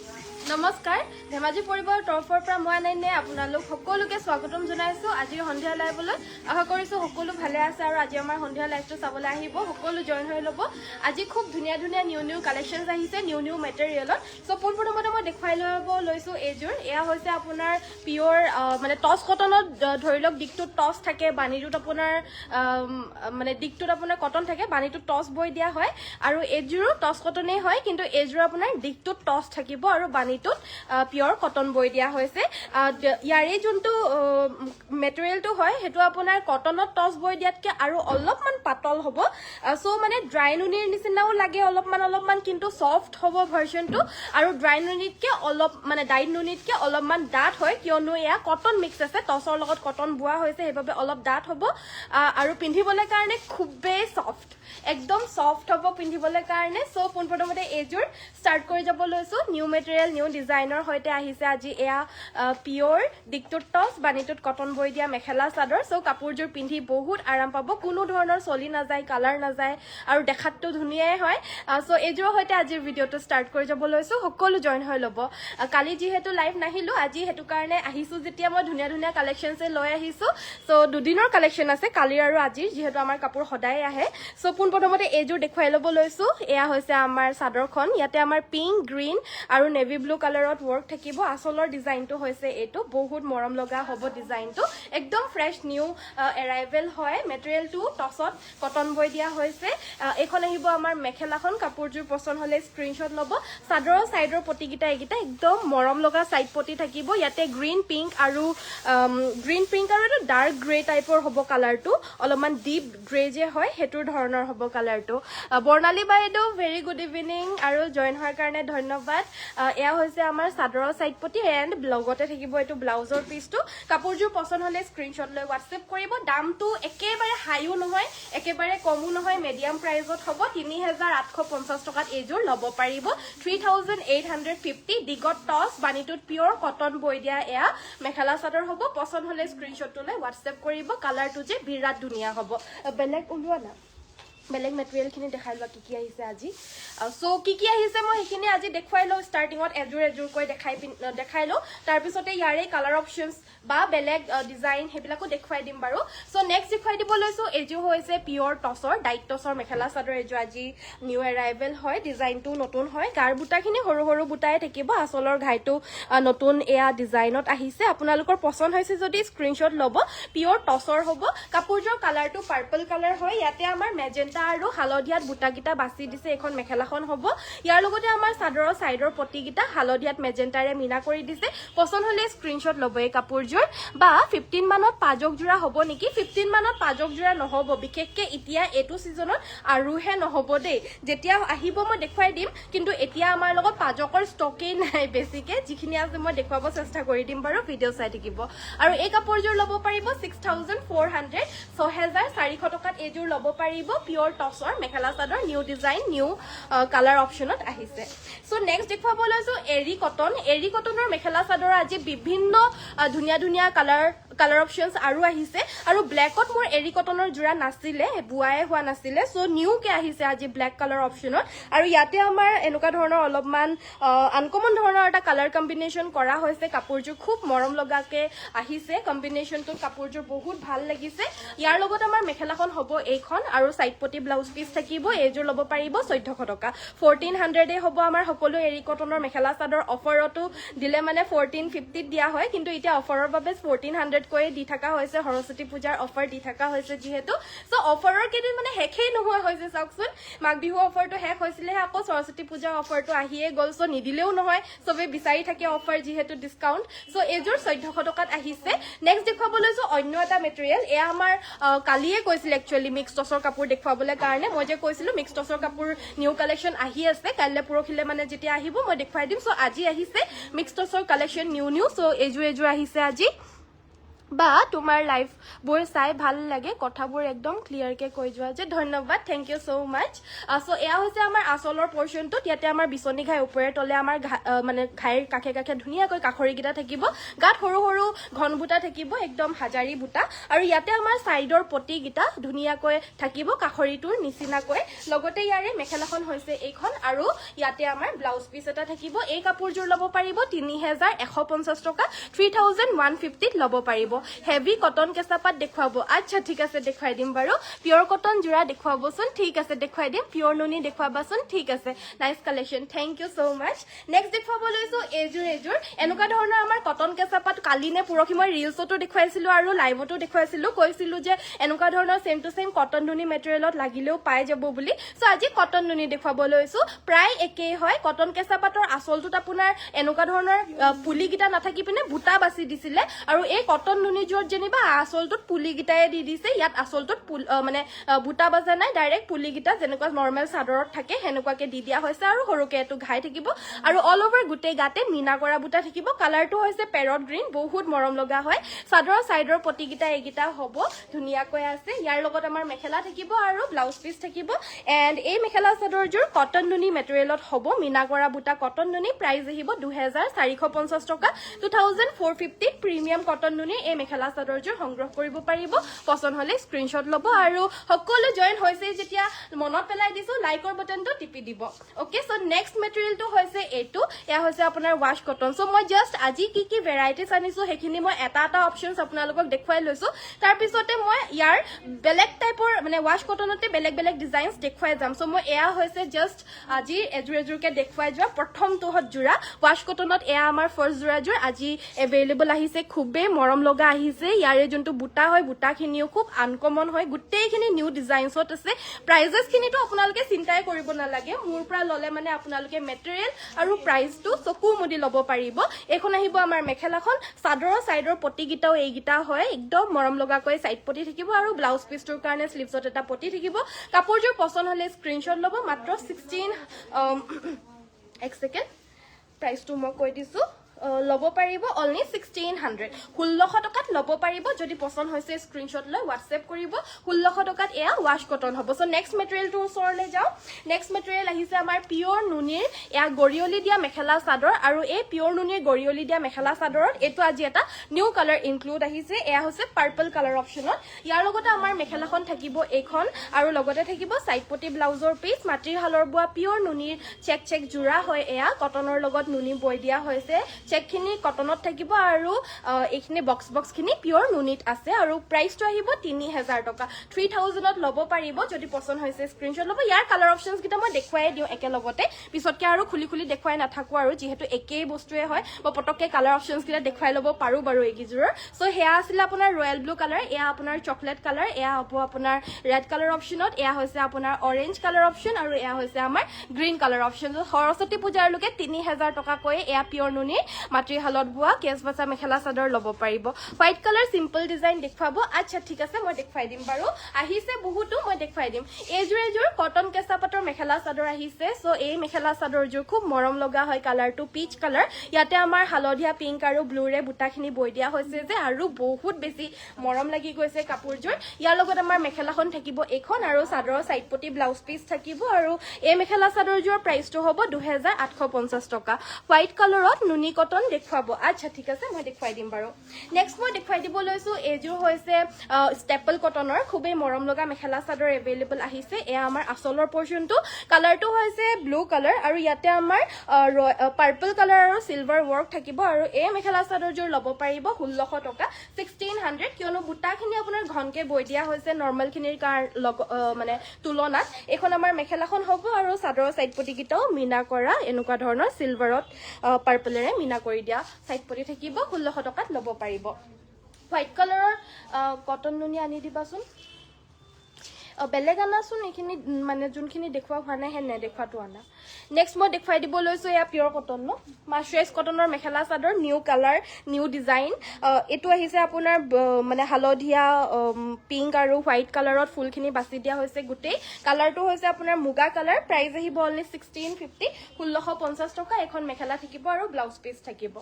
নমস্কাৰ ধেমাজি পৰিবাৰৰ তৰফৰ পৰা মই আনাইনে আপোনালোক সকলোকে স্বাগতম জনাইছো আজিৰ সন্ধিয়া লাইভলৈ আশা কৰিছো সকলো ভালে আছে আৰু আজি আমাৰ সন্ধিয়া লাইভটো চাবলৈ আহিব সকলো জয়েন হৈ ল'ব আজি খুব ধুনীয়া ধুনীয়া নিউ কালেকশ্যনছ আহিছে নিউ মেটেৰিয়েলত সো পোনপ্ৰথমতে মই দেখুৱাই ল'ব লৈছো এইযোৰ এয়া হৈছে আপোনাৰ পিয়ৰ মানে টছ কটনত ধৰি লওক দিকটোত টছ থাকে বাণীটোত আপোনাৰ মানে দিকটোত আপোনাৰ কটন থাকে বাণীটোত টছ বৈ দিয়া হয় আৰু এইযোৰো টছ কটনেই হয় কিন্তু এইযোৰ আপোনাৰ দিকটোত টছ থাকিব আৰু বাণীটোত পিয়ৰ কটন বৈ দিয়া হৈছে ইয়াৰে যোনটো মেটেৰিয়েলটো হয় সেইটো আপোনাৰ কটনত টছ বৈ দিয়াতকে আৰু অলপমান পাতল হ'ব সো মানে ড্ৰাই নুনিৰ নিচিনাও লাগে অলপমান কিন্তু সফট হ'ব ভাৰ্জনটো আৰু ড্ৰাই নুনিতকে অলপ মানে ডাইড নুনিতকে অলপমান ডাঠ হয় কিয়নো এয়া কটন মিক্স আছে টছৰ লগত কটন বোৱা হৈছে সেইবাবে অলপ ডাঠ হ'ব আৰু পিন্ধিবলৈ কাৰণে খুবেই সফট একদম সফট হ'ব পিন্ধিবলৈ কাৰণে সো পোনপ্ৰথমতে এইযোৰ ষ্টাৰ্ট কৰি যাব লৈছো নিউ মেটেৰিয়েল নিউ ডিজাইনৰ সৈতে আহিছে আজি এয়া পিয়ৰ দিকটোত টছ বাণীটোত কটন বৈ দিয়া মেখেলা চাদৰ সো কাপোৰযোৰ পিন্ধি বহুত আৰাম পাব কোনো ধৰণৰ চলি নাযায় কালাৰ নাযায় আৰু দেখাতটো ধুনীয়াই হয় সো এইযোৰৰ সৈতে আজিৰ ভিডিঅ'টো ষ্টাৰ্ট কৰি যাব লৈছো সকলো জয়েন হৈ ল'ব কালি যিহেতু লাইভ নাহিলো আজি হেতু কাৰণে আহিছো যেতিয়া মই ধুনীয়া কালেকশ্যনছে লৈ আহিছো সো দুদিনৰ কালেকশ্যন আছে কালিৰ আৰু আজিৰ যিহেতু আমাৰ কাপোৰ সদায় আহে সো পোনপ্ৰথমতে এইযোৰ দেখুৱাই ল'ব লৈছো এয়া হৈছে আমাৰ চাদৰখন ইয়াতে আমাৰ পিংক গ্ৰীণ আৰু নেভি ব্লু কালাৰত ৱৰ্ক থাকিব আচলৰ ডিজাইনটো হৈছে এইটো বহুত মৰম লগা হ'ব ডিজাইনটো একদম ফ্ৰেছ নিউ এৰাইভেল হয় মেটেৰিয়েলটো টছত কটন বৈ দিয়া হৈছে এইখন আহিব আমাৰ মেখেলাখন কাপোৰযোৰ পছন্দ হ'লে স্ক্ৰীনশ্বট ল'ব চাদৰৰ চাইডৰ পটিকেইটা এইকেইটা একদম মৰম লগা চাইড পটি থাকিব ইয়াতে গ্ৰীণ পিংক আৰু এইটো ডাৰ্ক গ্ৰে টাইপৰ হ'ব কালাৰটো অলপমান ডিপ গ্ৰে যে হয় সেইটোৰ ধৰণৰ হ'ব কালাৰটো বৰ্ণালী বাইদেউ ভেৰি গুড ইভিনিং আৰু জইন হোৱাৰ কাৰণে ধন্যবাদ এয়া হৈছে আমাৰ চাদৰৰ চাইড পটি এণ্ড লগতে থাকিব এইটো ব্লাউজৰ পিচটো কাপোৰযোৰ পছন্দ হ'লে স্ক্ৰীনশ্বট লৈ হোৱাটছএপ কৰিব দামটো একেবাৰে হাইও নহয় একেবাৰে কমো নহয় মিডিয়াম প্ৰাইজত হ'ব ৩,৮৫০ টকাত এইযোৰ ল'ব পাৰিব 3,850 দিগত টছ বাণীটোত পিয়ৰ কটন বৈ দিয়া এয়া মেখেলা চাদৰ হ'ব পছন্দ হ'লে স্ক্ৰীনশ্বটটো লৈ হোৱাটছএপ কৰিব কালাৰটো যে বিৰাট ধুনীয়া হ'ব বেলেগ ওলোৱা না বেলেগ মেটেৰিয়েলখিনি দেখাই লোৱা কি আহিছে আজি সো কি আহিছে মই সেইখিনি আজি দেখুৱাই লওঁ ষ্টাৰ্টিঙত এযোৰকৈ দেখাই লওঁ তাৰপিছতে ইয়াৰে কালাৰ অপশ্যনছ বা বেলেগ ডিজাইন সেইবিলাকো দেখুৱাই দিম বাৰু সো নেক্সট দেখুৱাই দিব লৈছো এইযোৰ হৈছে পিয়ৰ টছৰ ডাইট টছৰ মেখেলা চাদৰ এইযোৰ আজি নিউ এৰাইভেল হয় ডিজাইনটো নতুন হয় গাৰ বুটাখিনি সৰু বুটাই থাকিব আচলৰ ঘাইটো নতুন এয়া ডিজাইনত আহিছে আপোনালোকৰ পছন্দ হৈছে যদি স্ক্ৰীনশ্বট ল'ব পিয়ৰ টছৰ হ'ব কাপোৰযোৰ কালাৰটো পাৰ্পল কালাৰ হয় ইয়াতে আমাৰ মেজেণ্টা আৰু হালধীয়াত বুটাকেইটা বাছি দিছে এখন মেখেলাখন হ'ব ইয়াৰ লগতে আমাৰ চাদৰৰ চাইডৰ পটিকেইটা হালধীয়াত মেজেণ্টাৰে মিনা কৰি দিছে পছন্দ হ'লে স্ক্ৰীনশ্বট ল'ব এই কাপোৰযোৰ বা 15 মানত পাজক জোৰা হ'ব নেকি 15 মানত পাজক জোৰা নহ'ব বিশেষকৈ এতিয়া এইটো ছিজনত আৰুহে নহ'ব দেই যেতিয়া আহিব মই দেখুৱাই দিম কিন্তু এতিয়া আমাৰ লগত পাজকৰ ষ্টকেই নাই বেছিকৈ যিখিনি আছে মই দেখুৱাব চেষ্টা কৰি দিম বাৰু ভিডিঅ' চাই থাকিব আৰু এই কাপোৰযোৰ ল'ব পাৰিব 6,400 6,400 টকাত এইযোৰ ল'ব পাৰিব পিয়ৰ টছৰ mekhela chador new design new colour অপশ্যনত আহিছে সো নেক্সট দেখুৱাব লৈছো এৰি কটনৰ মেখেলা চাদৰ আজি বিভিন্ন ধুনীয়া কালাৰ অপশ্যনছ আৰু আহিছে আৰু ব্লেকত মোৰ এৰি কটনৰ জোৰা নাছিলে বুৱাই হোৱা নাছিলে সো নিউকে আহিছে আজি ব্লেক কালাৰ অপশ্যনত আৰু ইয়াতে আমাৰ এনেকুৱা ধৰণৰ অলপমান আনকমন ধৰণৰ এটা কালাৰ কম্বিনেশ্যন কৰা হৈছে কাপোৰযোৰ খুব মৰম লগাকে আহিছে কম্বিনেশ্যনটো কাপোৰযোৰ বহুত ভাল লাগিছে ইয়াৰ লগত আমাৰ মেখেলাখন হ'ব এইখন আৰু চাইড পটি ব্লাউজ পিচ থাকিব এইযোৰ ল'ব পাৰিব 1400 টকা 1400 হ'ব আমাৰ সকলো এৰি কটনৰ মেখেলা চাদৰ অফাৰতো দিলে মানে 1450 দিয়া হয় কিন্তু এতিয়া অফাৰৰ বাবে 1400 কৈ দি থকা হৈছে সৰস্বতী পূজাৰ অফাৰ দি থকা হৈছে যিহেতু সো অফাৰৰ কেইদিন মানে শেষেই নোহোৱা হৈছে চাওকচোন মাঘ বিহু অফাৰটো শেষ হৈছিলেহে আকৌ সৰস্বতী পূজাৰ অফাৰটো আহিয়ে গ'ল সো নিদিলেও নহয় চবে বিচাৰি থাকে অফাৰ যিহেতু ডিছকাউণ্ট সো এইযোৰ 1400 টকাত আহিছে নেক্সট দেখুৱাব লৈছো অন্য এটা মেটেৰিয়েল এয়া আমাৰ কালিয়ে কৈছিল একচুৱেলি মিক্স টছৰ কাপোৰ দেখুৱাবলৈ কাৰণে মই যে কৈছিলো মিক্স টছৰ কাপোৰ নিউ কালেকশ্যন আহি আছে কাইলৈ পৰহিলে মানে যেতিয়া আহিব মই দেখুৱাই দিম সো আজি আহিছে মিক্স টছৰ কালেকশ্যন নিউ সো এইযোৰ আহিছে আজি বা তোমাৰ লাইফবোৰ চাই ভাল লাগে কথাবোৰ একদম ক্লিয়াৰকৈ কৈ যোৱা যে ধন্যবাদ থেংক ইউ ছ' মাছ চ' এয়া হৈছে আমাৰ আচলৰ পৰ্চনটোত ইয়াতে আমাৰ বিচনী ঘাই ওপৰে তলে আমাৰ মানে ঘাইৰ কাষে কাষে ধুনীয়াকৈ কাষৰীকেইটা থাকিব গাত সৰু সৰু ঘন বুটা থাকিব একদম হাজাৰী বুটা আৰু ইয়াতে আমাৰ ছাইডৰ পটিকেইটা ধুনীয়াকৈ থাকিব কাষৰীটোৰ নিচিনাকৈ লগতে ইয়াৰে মেখেলাখন হৈছে এইখন আৰু ইয়াতে আমাৰ ব্লাউজ পিচ এটা থাকিব এই কাপোৰযোৰ ল'ব পাৰিব 3150 টকা 3150ত ল'ব পাৰিব হেভি কটন কেঁচাপাত দেখুৱাব আচ্ছা ঠিক আছে দেখুৱাই দিম বাৰু পিয়ৰ কটন যোৰা দেখুৱাবচোন ঠিক আছে দেখুৱাই দিম পিয়ৰ নুনি দেখুৱাবাচোন ঠিক আছে nice collection thank you so' much next দেখুৱাব লৈছো এইযোৰ এনেকুৱা ধৰণৰ আমাৰ কটন কেঁচাপাত কালি নে পৰহি মই ৰিলছতো দেখুৱাইছিলো আৰু লাইভতো দেখুৱাইছিলো কৈছিলো যে এনেকুৱা ধৰণৰ ছেম টু ছেম কটন নুনি মেটেৰিয়েলত লাগিলেও পাই যাব বুলি চ' আজি কটন নুনি দেখুৱাব লৈছো প্ৰায় একেই হয় কটন কেঁচাপাতৰ আচলটোত আপোনাৰ এনেকুৱা ধৰণৰ পুলিকেইটা নাথাকি পিনে বুটা বাছি দিছিলে আৰু এই কটন নুনিযোৰত যেনিবা আচলটোত পুলিকেইটাই দি দিছে ইয়াত আচলটোত মানে বুটা বাজা নাই ডাইৰেক্ট পুলিকেইটা যেনেকুৱা নৰ্মেল চাদৰত থাকে সেনেকুৱাকে দি দিয়া হৈছে আৰু সৰুকে এইটো ঘাই থাকিব আৰু অল অভাৰ গোটেই গাতে মিনা কৰা বুটা থাকিব কালাৰটো হৈছে পেৰট গ্ৰীণ বহুত মৰম লগা হয় চাদৰৰ চাইডৰ পটিকেইটা এইকেইটা হ'ব ধুনীয়াকৈ আছে ইয়াৰ লগত আমাৰ মেখেলা থাকিব আৰু ব্লাউজ পিচ থাকিব এণ্ড এই মেখেলা চাদৰযোৰ কটন নুনি মেটেৰিয়েলত হ'ব মিনা কৰা বুটা কটন নুনি প্ৰাইচ আহিব 2450 টকা 2450 প্ৰিমিয়াম কটন নুনি এই মেখেলা চাদৰযোৰ সংগ্ৰহ কৰিব পাৰিব পচন্দ হলে স্ক্ৰীনশ্বট ল'ব আৰু সকলো জইন হৈছে যেতিয়া মনত পেলাই দিছো লাইকৰ বাটনটো টিপি দিব ওকে চ' নেক্সট মেটেৰিয়েলটো হৈছে এইটো এয়া হৈছে আপোনাৰ ৱাছ কটন চ' মই জাষ্ট আজি কি কি ভেৰাইটিজ আনিছো সেইখিনি মই এটা অপশ্যনছ আপোনালোকক দেখুৱাই লৈছো তাৰপিছতে মই ইয়াৰ বেলেগ টাইপৰ মানে ৱাছ কটনতে বেলেগ বেলেগ ডিজাইনছ দেখুৱাই যাম চ' মই এয়া হৈছে জাষ্ট আজি এযোৰকে দেখুৱাই যোৱা প্ৰথমটোহত যোৰা ৱাছ কটনত এয়া আমাৰ ফাৰ্ষ্ট যোৰাযোৰ আজি এভেইলেবল আহিছে খুবেই মৰম লগা আহিছে ইয়াৰে যোনটো বুটা হয় বুটাখিনিও খুব আনকমন হয় গোটেইখিনি নিউ ডিজাইনছত আছে প্ৰাইজেছখিনিতো আপোনালোকে চিন্তাই কৰিব নালাগে মোৰ পৰা ল'লে মানে আপোনালোকে মেটেৰিয়েল আৰু প্ৰাইচটো চকু মুদি ল'ব পাৰিব এইখন আহিব আমাৰ মেখেলাখন চাদৰৰ চাইডৰ পটিকেইটাও এইকেইটা হয় একদম মৰম লগাকৈ চাইড পটি থাকিব আৰু ব্লাউজ পিচটোৰ কাৰণে স্লিভছত এটা পটি থাকিব কাপোৰযোৰ পচন্দ হ'লে স্ক্ৰীনশ্বট ল'ব মাত্ৰ 16 এক ছেকেণ্ড প্ৰাইচটো মই কৈ দিছো ল'ব পাৰিব অনলি 1600 টকাত ল'ব পাৰিব যদি পচন্দ হৈছে স্ক্ৰীনশ্বট লৈ হোৱাটছএপ কৰিব 1600 টকাত এয়া ৱাছ কটন হ'ব চ' নেক্সট মেটেৰিয়েলটোৰ ওচৰলৈ যাওঁ নেক্সট মেটেৰিয়েল আহিছে আমাৰ পিয়ৰ নুনিৰ এয়া গৰিয়লি দিয়া মেখেলা চাদৰ আৰু এই পিয়ৰ নুনিৰ গৰিয়লি দিয়া মেখেলা চাদৰত এইটো আজি এটা নিউ কালাৰ ইনক্লুড আহিছে এয়া হৈছে পাৰ্পল কালাৰ অপশ্যনত ইয়াৰ লগতে আমাৰ মেখেলাখন থাকিব এইখন আৰু লগতে থাকিব চাইড পটি ব্লাউজৰ পিচ মাটিৰ শালৰ বোৱা পিয়ৰ নুনিৰ চেক যোৰা হয় এয়া কটনৰ লগত নুনি বৈ দিয়া হৈছে চেকখিনি কটনত থাকিব আৰু এইখিনি বক্সখিনি পিয়ৰ নুনিত আছে আৰু প্ৰাইচটো আহিব 3000 টকা 3000ত ল'ব পাৰিব যদি পচন্দ হৈছে স্ক্ৰীনশ্বট ল'ব ইয়াৰ কালাৰ অপশ্যনছকেইটা মই দেখুৱাই দিওঁ একেলগতে পিছতকৈ আৰু খুলি দেখুৱাই নাথাকোঁ আৰু যিহেতু একেই বস্তুৱে হয় মই পটককৈ কালাৰ অপশ্যনছকেইটা দেখুৱাই ল'ব পাৰোঁ বাৰু এইকেইযোৰৰ চ' সেয়া আছিলে আপোনাৰ ৰয়েল ব্লু কালাৰ এয়া আপোনাৰ চকলেট কালাৰ এয়া হ'ব আপোনাৰ ৰেড কালাৰ অপশ্যনত এয়া হৈছে আপোনাৰ অৰেঞ্জ কালাৰ অপশ্যন আৰু এয়া হৈছে আমাৰ গ্ৰীণ কালাৰ অপশ্যন সৰস্বতী পূজাৰলৈকে 3000 টকাকৈ এয়া পিয়ৰ নুনিৰ মাটিৰ শালত বোৱা কেছ বাছা মেখেলা চাদৰ ল'ব পাৰিব হোৱাইট কালাৰ চিম্পল ডিজাইন দেখুৱাব আচ্ছা ঠিক আছে মই দেখুৱাই দিম বাৰু আহিছে বহুতো মই দেখুৱাই দিম এইযোৰ কটন কেঁচা পাটৰ মেখেলা চাদৰ আহিছে চ' এই মেখেলা চাদৰযোৰ খুব মৰম লগা হয় কালাৰটো পিচ কালাৰ ইয়াতে আমাৰ হালধীয়া পিংক আৰু ব্লুৰে বুটাখিনি বৈ দিয়া হৈছে যে আৰু বহুত বেছি মৰম লাগি গৈছে কাপোৰযোৰ ইয়াৰ লগত আমাৰ মেখেলাখন থাকিব এইখন আৰু চাদৰৰ চাইড পটি ব্লাউজ পিচ থাকিব আৰু এই মেখেলা চাদৰযোৰৰ প্ৰাইচটো হ'ব 2850 টকা হোৱাইট কালাৰত নুনি কটন দেখুৱাব আচ্ছা ঠিক আছে মই দেখুৱাই দিম বাৰু নেক্সট মই দেখুৱাই দিব লৈছো এইযোৰ হৈছে ষ্টেপল কটনৰ খুবেই মৰম লগা মেখেলা চাদৰ এভেইলেবল আহিছে এয়া আমাৰ আচলৰ পৰ্চনটো কালাৰটো হৈছে ব্লু কালাৰ আৰু ইয়াতে আমাৰ পাৰ্পল কালাৰ আৰু চিলভাৰ ৱৰ্ক থাকিব আৰু এই মেখেলা চাদৰযোৰ ল'ব পাৰিব 1600 টকা 1600 কিয়নো বুটাখিনি আপোনাৰ ঘনকে বৈ দিয়া হৈছে নৰ্মেলখিনিৰ মানে তুলনাত এইখন আমাৰ মেখেলাখন হ'ব আৰু চাদৰৰ চাইড পটিকেইটাও মিনা কৰা এনেকুৱা ধৰণৰ চিলভাৰত পাৰ্পলেৰে মিনা কৰি দিয়া চাইড পটি থাকিব 1600 টকাত ল'ব পাৰিব হোৱাইট কালাৰৰ কটন নুনি আনি দিবাচোন বেলেগ আনাচোন এইখিনি মানে যোনখিনি দেখুওৱা হোৱা নাই সেই নেদেখুৱাটো আনা নেক্সট মই দেখুৱাই দিব লৈছোঁ এয়া পিয়ৰ কটন ন মাৰ্চাৰাইজ কটনৰ mekhela chador new colour new design এইটো আহিছে আপোনাৰ মানে হালধীয়া পিংক আৰু হোৱাইট কালাৰত ফুলখিনি বাছি দিয়া হৈছে গোটেই কালাৰটো হৈছে আপোনাৰ মুগা কালাৰ প্ৰাইচ আহিব অনলি 1650 1650 টকা এখন মেখেলা থাকিব আৰু ব্লাউজ পিচ থাকিব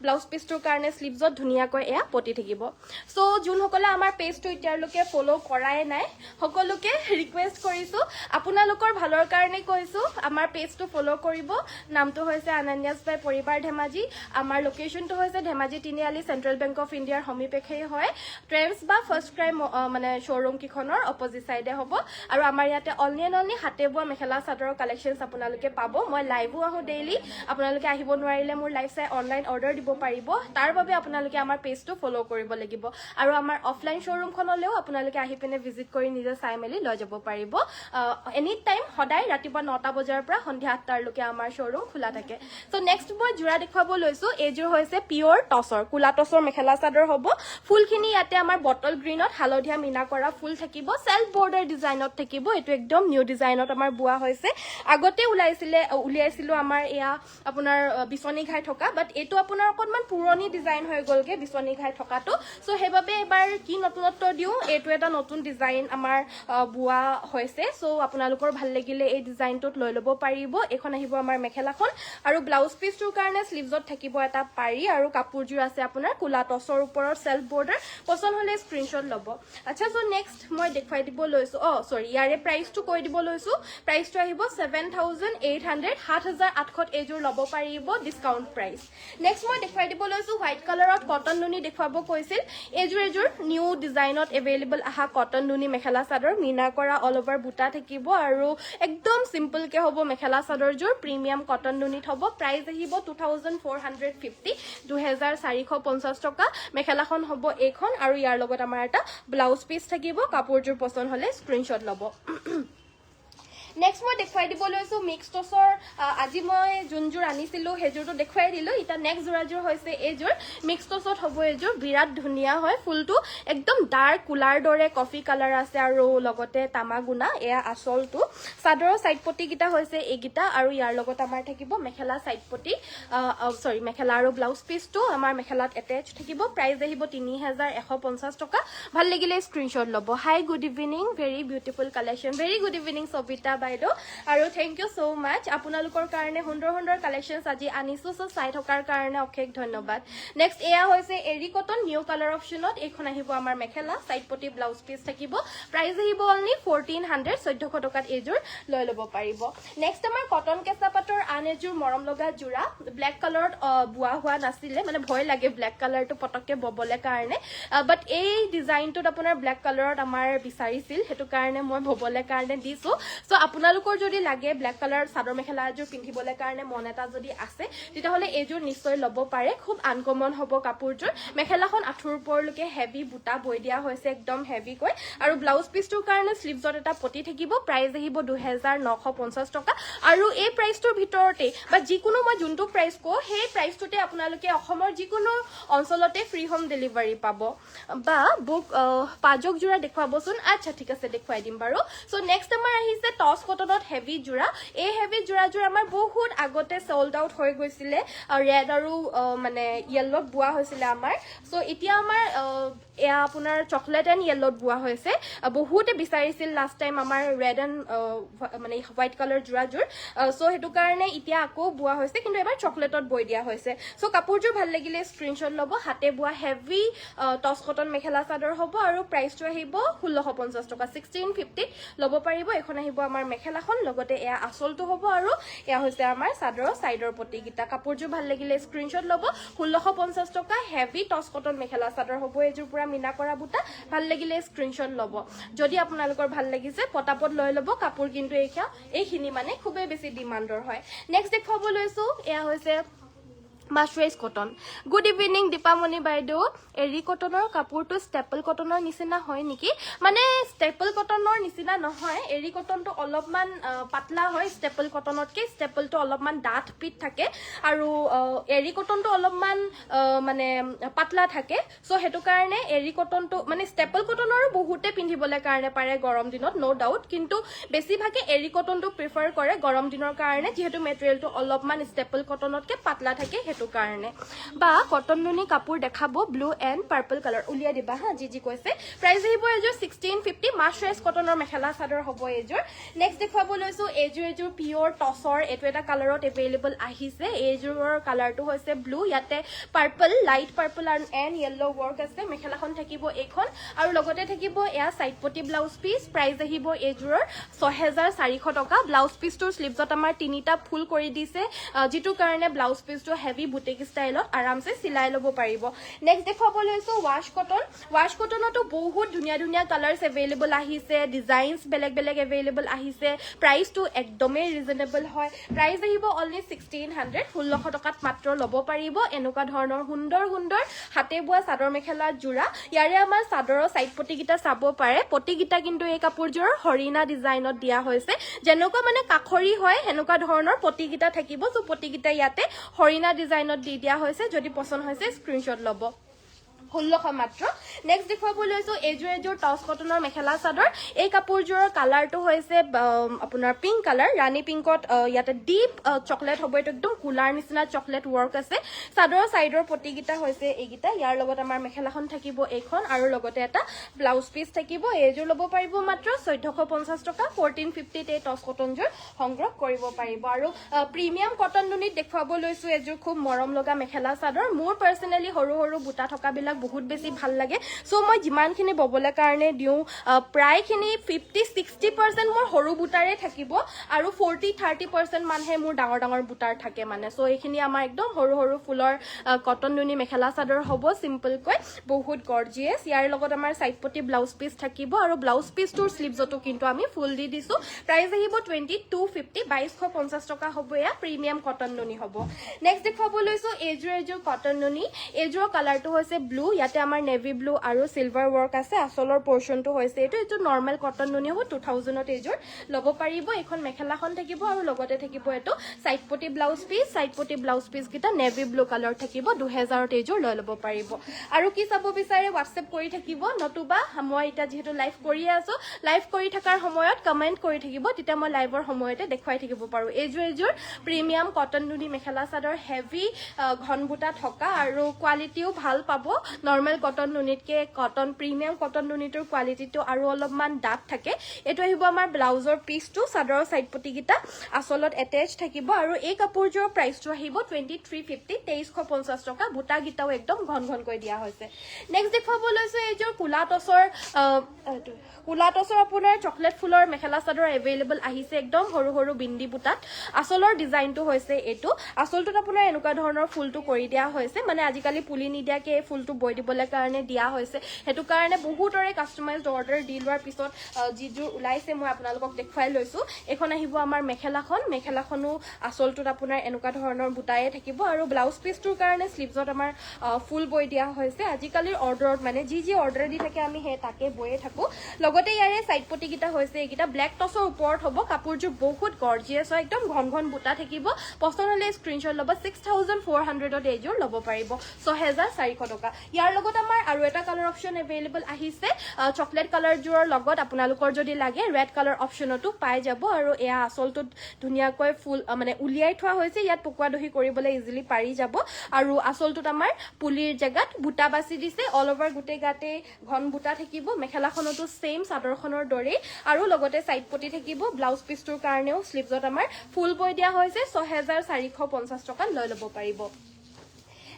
ব্লাউজ পিচটোৰ কাৰণে স্লিভছত ধুনীয়াকৈ এয়া পতি থাকিব সো যোনসকলে আমাৰ পেজটো এতিয়ালৈকে ফলো কৰাই নাই সকলোকে ৰিকুৱেষ্ট কৰিছো আপোনালোকৰ ভালৰ কাৰণে কৈছো আমাৰ পেজটো ফলো কৰিব নামটো হৈছে আনন্যাস বাই পৰিবাৰ ধেমাজি আমাৰ লোকেশনটো হৈছে ধেমাজি তিনিআলি চেন্ট্ৰেল বেংক অফ ইণ্ডিয়াৰ সমীপেক্ষেই হয় ট্ৰেভছ বা ফাৰ্ষ্ট ক্ৰাই মানে শ্ব'ৰুম কিখনৰ অপজিট চাইডে হ'ব আৰু আমাৰ ইয়াতে অনলি হাতে বোৱা মেখেলা চাদৰৰ কালেকশ্যনছ আপোনালোকে পাব মই লাইভো আহোঁ ডেইলি আপোনালোকে আহিব নোৱাৰিলে মোৰ লাইভ চাই অনলাইন অৰ্ডাৰ দিব পাৰিব তাৰ বাবে আপোনালোকে আমাৰ পেজটো ফলো কৰিব লাগিব আৰু আমাৰ অফলাইন শ্ব'ৰুমখনলৈও আপোনালোকে আহি পিনে ভিজিট কৰি নিজে চাই মেলি লৈ যাব পাৰিব এনি টাইম সদায় ৰাতিপুৱা 9টা বজাৰ পৰা সন্ধিয়া 8টালৈকে আমাৰ শ্ব'ৰুম খোলা থাকে সো নেক্সট মই জোৰা দেখুৱাব লৈছোঁ এইযোৰ হৈছে পিয়ৰ টছৰ কোলা টছৰ মেখেলা চাদৰ হ'ব ফুলখিনি ইয়াতে আমাৰ বটল গ্ৰীণত হালধীয়া মিনা কৰা ফুল থাকিব চেল্ফ বৰ্ডাৰ ডিজাইনত থাকিব এইটো একদম নিউ ডিজাইনত আমাৰ বোৱা হৈছে আগতে উলিয়াইছিলোঁ আমাৰ এয়া আপোনাৰ বিচনী ঘাই থকা বাট এইটো আপোনাৰ অকণমান পুৰণি ডিজাইন হৈ গ'লগে বিচনী ঘাই থকাটো সো সেইবাবে এবাৰ কি নতুনত্ব দিওঁ এইটো এটা নতুন ডিজাইন আমাৰ বোৱা হৈছে সো আপোনালোকৰ ভাল লাগিলে এই ডিজাইনটোত লৈ ল'ব পাৰিব এখন আহিব আমাৰ মেখেলাখন আৰু ব্লাউজ পিচটোৰ কাৰণে স্লিভছত থাকিব এটা পাৰি আৰু কাপোৰযোৰ আছে আপোনাৰ কোলা টছৰ ওপৰত সেলফ বৰ্ডাৰ পছন্দ হ'লে স্ক্ৰীনশ্বট ল'ব আচ্ছা সো নেক্সট মই দেখুৱাই দিব লৈছোঁ ইয়াৰে প্ৰাইচটো কৈ দিব লৈছোঁ প্ৰাইচটো আহিব 7800 7800 এইযোৰ ল'ব পাৰিব ডিছকাউণ্ট প্ৰাইচ নেক্সট মই দেখুৱাই দিব লৈছোঁ হোৱাইট কালাৰত কটন নুনি দেখুৱাব কৈছিল এইযোৰ নিউ ডিজাইনত এভেইলেবল আহা কটন নুনি মেখেলা চাদৰ মিনা কৰা অল অভাৰ বুটা থাকিব আৰু একদম চিম্পলকৈ হ'ব মেখেলা চাদৰযোৰ প্ৰিমিয়াম কটন নুনিত হ'ব প্ৰাইচ আহিব 2450 2450 টকা মেখেলাখন হ'ব এইখন আৰু ইয়াৰ লগত আমাৰ এটা ব্লাউজ পিচ থাকিব কাপোৰযোৰ পছন্দ হ'লে স্ক্ৰীনশ্বট ল'ব নেক্সট মই দেখুৱাই দিব লৈছোঁ মিক্স টছৰ আজি মই যোনযোৰ আনিছিলোঁ সেইযোৰটো দেখুৱাই দিলোঁ এতিয়া নেক্সট যোৰাযোৰ হৈছে এইযোৰ মিক্স টছত হ'ব এইযোৰ বিৰাট ধুনীয়া হয় ফুলটো একদম ডাৰ্ক কুলাৰ দৰে কফি কালাৰ আছে আৰু লগতে তামাগুনা এয়া আচলটো চাদৰৰ চাইড পটিকেইটা হৈছে এইকেইটা আৰু ইয়াৰ লগত আমাৰ থাকিব মেখেলা চাইড পটি মেখেলা আৰু ব্লাউজ পিচটো আমাৰ মেখেলাত এটেচ থাকিব প্ৰাইচ আহিব 3150 টকা ভাল লাগিলে স্ক্ৰীনশ্বট ল'ব hi good evening very beautiful collection very good evening Sabita বাইদেউ আৰু থেংক ইউ সো মাচ আপোনালোকৰ কাৰণে সুন্দৰ কালেকশ্যনছ আজি আনিছোঁ সো চাই থকাৰ কাৰণে অশেষ ধন্যবাদ নেক্সট এয়া হৈছে এৰি কটন নিউ কালাৰ অপশ্যনত এইখন আহিব আমাৰ মেখেলা চাইড পটি ব্লাউজ পিচ থাকিব প্ৰাইচ আহিব অনলি 1400 1400 টকাত এইযোৰ লৈ ল'ব পাৰিব নেক্সট আমাৰ কটন কেঁচা পাটৰ আন এযোৰ মৰম লগা যোৰা ব্লেক কালাৰত বোৱা হোৱা নাছিলে মানে ভয় লাগে ব্লেক কালাৰটো পটককৈ ববলৈ কাৰণে বাট এই ডিজাইনটোত আপোনাৰ ব্লেক কালাৰত আমাৰ বিচাৰিছিল সেইটো কাৰণে মই ববলৈ কাৰণে দিছোঁ সো আপোনালোকৰ যদি লাগে ব্লেক কালাৰ চাদৰ মেখেলা এযোৰ পিন্ধিবলৈ কাৰণে মন এটা যদি আছে তেতিয়াহ'লে এইযোৰ নিশ্চয় ল'ব পাৰে খুব আনকমন হ'ব কাপোৰযোৰ মেখেলাখন আঁঠুৰ ওপৰলৈকে হেভি বুটা বৈ দিয়া হৈছে একদম হেভিকৈ আৰু ব্লাউজ পিচটোৰ কাৰণে স্লিভছত এটা পটি থাকিব প্ৰাইচ আহিব 2950 টকা আৰু এই প্ৰাইচটোৰ ভিতৰতে বা যিকোনো মই যোনটো প্ৰাইচ কওঁ সেই প্ৰাইচটোতে আপোনালোকে অসমৰ যিকোনো অঞ্চলতে ফ্ৰী হোম ডেলিভাৰী পাব বা বুক পাজক যোৰা দেখুৱাবচোন আচ্ছা ঠিক আছে দেখুৱাই দিম বাৰু সো নেক্সট আমাৰ আহিছে টছ কটনত হেভি যোৰা এই হেভি যোৰাযোৰ আমাৰ বহুত আগতে চল্ড আউট হৈ গৈছিলে ৰেড আৰু মানে য়েল্লত বোৱা হৈছিলে আমাৰ সো এতিয়া আমাৰ এয়া আপোনাৰ চকলেট এণ্ড য়েল্লত বোৱা হৈছে বহুতে বিচাৰিছিল লাষ্ট টাইম আমাৰ ৰেড এণ্ড মানে হোৱাইট কালাৰ যোৰাযোৰ সো সেইটো কাৰণে এতিয়া আকৌ বোৱা হৈছে কিন্তু এবাৰ চকলেটত বৈ দিয়া হৈছে সো কাপোৰযোৰ ভাল লাগিলে স্ক্ৰীনশ্বট ল'ব হাতে বোৱা হেভি টছ কটন মেখেলা চাদৰ হ'ব আৰু প্ৰাইচটো আহিব 1650 টকা 1650 ল'ব পাৰিব এখন আহিব আমাৰ মেখেলাখন লগতে এয়া আচলটো হ'ব আৰু এয়া হৈছে আমাৰ চাদৰৰ চাইডৰ পটিকেইটা কাপোৰযোৰ ভাল লাগিলে স্ক্ৰীনশ্বট ল'ব 1650 টকা হেভি টছ কটন মেখেলা চাদৰ হ'ব এইযোৰ পুৰা মিনা কৰা বুটা ভাল লাগিলে স্ক্ৰীনশ্বট ল'ব যদি আপোনালোকৰ ভাল লাগিছে পটাপট লৈ ল'ব কাপোৰ কিন্তু এইখিনি মানে খুবেই বেছি ডিমাণ্ডৰ হয় নেক্সট দেখুৱাব লৈছোঁ এয়া হৈছে মাছৰাইজ কটন গুড ইভিনিং দীপামণি বাইদেউ এৰি কটনৰ কাপোৰটো ষ্টেপল কটনৰ নিচিনা হয় নেকি মানে ষ্টেপল কটনৰ নিচিনা নহয় এৰি কটনটো অলপমান পাতলা হয় ষ্টেপল কটনতকৈ ষ্টেপলটো অলপমান ডাঠ পিঠ থাকে আৰু এৰি কটনটো অলপমান মানে পাতলা থাকে চ' সেইটো কাৰণে এৰি কটনটো মানে ষ্টেপল কটনৰো বহুতে পিন্ধিবলৈ কাৰণে পাৰে গৰম দিনত ন' ডাউট কিন্তু বেছিভাগে এৰি কটনটো প্ৰিফাৰ কৰে গৰম দিনৰ কাৰণে যিহেতু মেটেৰিয়েলটো অলপমান ষ্টেপল কটনতকৈ পাতলা থাকে সেইটো কাৰণে বা কটন নুনি কাপোৰ দেখাব ব্লু এণ্ড পাৰ্পল কালাৰ উলিয়াই দিবা হা যি কৈছে প্ৰাইচ আহিব এযোৰ 1650 মাছৰাইজ কটনৰ মেখেলা চাদৰ হ'ব এযোৰ নেক্সট দেখুৱাব লৈছো এযোৰ পিয়ৰ টছৰ এইটো এটা কালাৰত এভেইলেবল আহিছে এইযোৰৰ কালাৰটো হৈছে ব্লু ইয়াতে purple light purple and yellow work আছে মেখেলাখন থাকিব এইখন আৰু লগতে থাকিব এয়া চাইড পটি ব্লাউজ পিচ প্ৰাইচ আহিব এইযোৰৰ 6400 টকা ব্লাউজ পিচটোৰ স্লিভছত আমাৰ তিনিটা ফুল কৰি দিছে যিটো কাৰণে ব্লাউজ পিচটো হেভি বুটিক ষ্টাইলত আৰামছে চিলাই ল'ব পাৰিব নেক্সট দেখুৱাব লৈছো ৱাছ কটনতো বহুত ধুনীয়া কালাৰ্ছ এভেইলেবল আহিছে ডিজাইনছ বেলেগ এভেইলেবল আহিছে প্ৰাইচটো একদমেই ৰিজনেবল হয় প্ৰাইচ আহিব অনলি 1600 টকাত মাত্ৰ ল'ব পাৰিব এনেকুৱা ধৰণৰ সুন্দৰ হাতে বোৱা চাদৰ মেখেলা যোৰা ইয়াৰে আমাৰ চাদৰৰ চাইড পটিকেইটা চাব পাৰে পটিকেইটা কিন্তু এই কাপোৰযোৰৰ হৰিণা ডিজাইনত দিয়া হৈছে যেনেকুৱা মানে কাখৰি হয় সেনেকুৱা ধৰণৰ পটিকেইটা থাকিব চ' পটিকেইটা ইয়াতে হৰিণা ডিজাইনত দি দিয়া হৈছে যদি পছন্দ হৈছে স্ক্ৰীনশ্বট ল'ব 1600 মাত্ৰ নেক্সট দেখুৱাব লৈছো এযোৰ টছ কটনৰ মেখেলা চাদৰ এই কাপোৰযোৰৰ কালাৰটো হৈছে আপোনাৰ পিংক কালাৰ ৰাণী পিংকত ইয়াতে ডিপ চকলেট হ'ব এইটো একদম কুলাৰ নিচিনা চকলেট ৱৰ্ক আছে চাদৰৰ চাইডৰ পটিকেইটা হৈছে এইকেইটা ইয়াৰ লগত আমাৰ মেখেলাখন থাকিব এইখন আৰু লগতে এটা ব্লাউজ পিচ থাকিব এইযোৰ ল'ব পাৰিব মাত্ৰ 1450 টকা 1450 এই টছ কটনযোৰ সংগ্ৰহ কৰিব পাৰিব আৰু প্ৰিমিয়াম কটন নুনিত দেখুৱাব লৈছো এযোৰ খুব মৰম লগা মেখেলা চাদৰ মোৰ পাৰ্চনেলি সৰু বুটা থকাবিলাক বহুত বেছি ভাল লাগে সো মই যিমানখিনি ববলৈ কাৰণে দিওঁ প্ৰায়খিনি 50-60% মোৰ সৰু বুটাৰে থাকিব আৰু 40-30% মানহে মোৰ ডাঙৰ বুটাৰ থাকে মানে সো এইখিনি আমাৰ একদম সৰু ফুলৰ কটন নুনি মেখেলা চাদৰ হ'ব চিম্পলকৈ বহুত গৰ্জিয়াছ ইয়াৰ লগত আমাৰ চাইড পটি ব্লাউজ পিচ থাকিব আৰু ব্লাউজ পিচটোৰ স্লিভছতো কিন্তু আমি ফুল দি দিছো প্ৰাইচ আহিব 2250 টকা হ'ব এয়া প্ৰিমিয়াম কটন নুনি হ'ব নেক্সট দেখুৱাব লৈছো এযোৰ কটন নুনি এযোৰৰ কালাৰটো হৈছে ব্লু ইয়াতে আমাৰ নেভি ব্লু আৰু সিলভাৰ ৱৰ্ক আছে আসলৰ পৰ্চনটো হৈছে এইটো নৰ্মেল কটন নুনি হ'ব 2000ত এযোৰ ল'ব পাৰিব এখন মেখেলাখন থাকিব আৰু লগতে থাকিব এইটো সাইড পটি ব্লাউজ পিচ কিটা নেভি ব্লু কালাৰ থাকিব 2000ত এযোৰ লৈ ল'ব পাৰিব আৰু কি চাব বিচাৰে হোৱাটছএপ কৰি থাকিব নতুবা মই এটা যেহেতু লাইভ কৰি আছো লাইভ কৰি থকাৰ সময়ত কমেন্ট কৰি থাকিব তেতিয়া মই লাইভৰ সময়তে দেখুৱাই থাকিব পাৰো এযোৰ প্ৰিমিয়াম কটন নুনি মেখেলা চাদৰ হেভি ঘন বুটা থকা আৰু কোৱালিটিও ভাল পাব নৰ্মেল কটন নুনিতকে কটন প্ৰিমিয়াম কটন নুনিটোৰ কোৱালিটিটো আৰু অলপমান ডাঠ থাকে এইটো আহিব আমাৰ ব্লাউজৰ পিচটো চাদৰৰ সাইড পটিকেইটা আসলত এটেচ থাকিব আৰু এই কাপোৰযোৰৰ প্ৰাইচটো আহিব 2350 টকা বুটা গিটাও একদম ঘনকৈ দিয়া হৈছে নেক্সট দেখুৱাব লৈছো এইযোৰ কুলা টছৰ আপোনাৰ চকলেট ফুলৰ মেখেলা চাদৰ এভেইলেবল আহিছে একদম সৰু বিন্দি বুটাত আসলৰ ডিজাইনটো হৈছে এইটো আসলটোত আপোনাৰ এনেকুৱা ধৰণৰ ফুলটো কৰি দিয়া হৈছে মানে আজিকালি পুলি নিদিয়াকে এই ফুলটো বৈ দিবলৈ কাৰণে দিয়া হৈছে হেতু কাৰণে বহুতৰে কাস্টমাইজড অৰ্ডাৰ দি লোৱাৰ পিছত যিযোৰ ওলাইছে মই আপোনালোকক দেখুৱাই লৈছো এখন আহিব আমাৰ মেখেলাখনো আসলটোত আপোনাৰ এনেকুৱা ধৰণৰ বুটায়ে থাকিব আৰু ব্লাউজ পিচটোৰ কাৰণে স্লিভছত আমাৰ ফুল বৈ দিয়া হৈছে আজিকালিৰ অৰ্ডাৰত মানে যি অৰ্ডাৰ দি থাকে আমি হে তাকে বয়ে থাকো লগতে ইয়াৰে সাইড পটি কিটা হৈছে এইকিটা ব্ল্যাক টছৰ ওপৰত হ'ব কাপোৰযোৰ বহুত গৰ্জিয়াছ হয় একদম ঘন বুটা থাকিব পছন্দ হলে স্ক্ৰীনশ্বট ল'ব 6400ত এযোৰ ল'ব পাৰিব 6400 টকা ইয়াৰ লগত আমাৰ আৰু এটা কালাৰ অপচন এভেইলেবল আহিছে চকলেট কালাৰ যোৰৰ লগত আপোনালোকৰ যদি লাগে ৰেড কালাৰ অপচনটো পাই যাব আৰু এয়া আসলটো ধুনিয়াকৈ ফুল মানে উলিয়াই থোৱা হৈছে ইয়াত পকুৱা দহি কৰিবলৈ ইজিলি পাৰি যাব আৰু আসলটোত আমাৰ পুলিৰ জেগাত বুটা বাছি দিছে অল ওভাৰ গুটে গাতে ঘন বুটা থাকিব মেখেলাখনতো সেম চাদৰখনৰ দৰে আৰু লগতে সাইড পটি থাকিব ব্লাউজ পিচটোৰ কাৰণেও স্লিভছত আমাৰ ফুল বৈ দিয়া হৈছে 6450 টকা লৈ ল'ব পাৰিব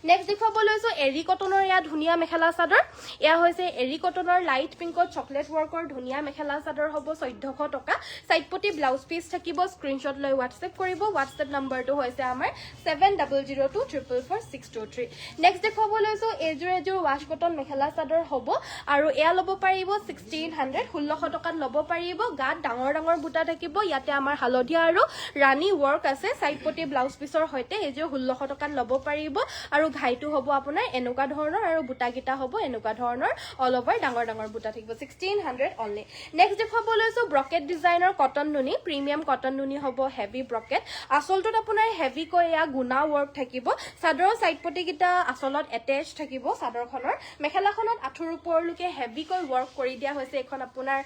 নেক্সট দেখুৱাব লৈছো এৰি কটনৰ ইয়া ধুনীয়া মেখেলা চাদৰ এয়া হৈছে এৰি কটনৰ লাইট পিংকত চকলেট ৱৰ্কৰ ধুনীয়া মেখেলা চাদৰ হ'ব 1400 টকা সাইডপটি ব্লাউজ পিস থাকিব স্ক্ৰিনশ্বট লৈ WhatsApp কৰিব WhatsApp নম্বৰটো হৈছে আমাৰ 7002444623 নেক্সট দেখুৱাব লৈছো এজোৰ ৱাশ কটন মেখেলা চাদৰ হ'ব আৰু এয়া ল'ব পাৰিব 1600 টকাত ল'ব পাৰিব গাত ডাঙৰ ডাঙৰ বুটা থাকিব ইয়াতে আমাৰ হালধীয়া আৰু ৰাণী ৱৰ্ক আছে সাইডপটি ব্লাউজ পিসৰ সৈতে এজোৰ 1600 টকাত ল'ব পাৰিব আৰু ঘাইটো হ'ব আপোনাৰ এনেকুৱা ধৰণৰ আৰু বুটা গিটা হ'ব এনেকুৱা ধৰণৰ অল ওভাৰ ডাঙৰ ডাঙৰ বুটা থাকিব 1600 অনলি নেক্সট দেখুৱাব লৈছো ব্ৰকেট ডিজাইনৰ কটন নুনি প্ৰিমিয়াম কটন নুনি হ'ব হেভি ব্ৰকেট আচলটোত আপোনাৰ হেভি কৈ ইয়া গুনা ৱৰ্ক থাকিব চাদৰৰ সাইডপটি গিটা আচলত এটেচ থাকিব চাদৰখনৰ মেখেলাখনত আঠুৰ ওপৰলৈকে হেভি কৈ ৱৰ্ক কৰি দিয়া হৈছে এখন আপোনাৰ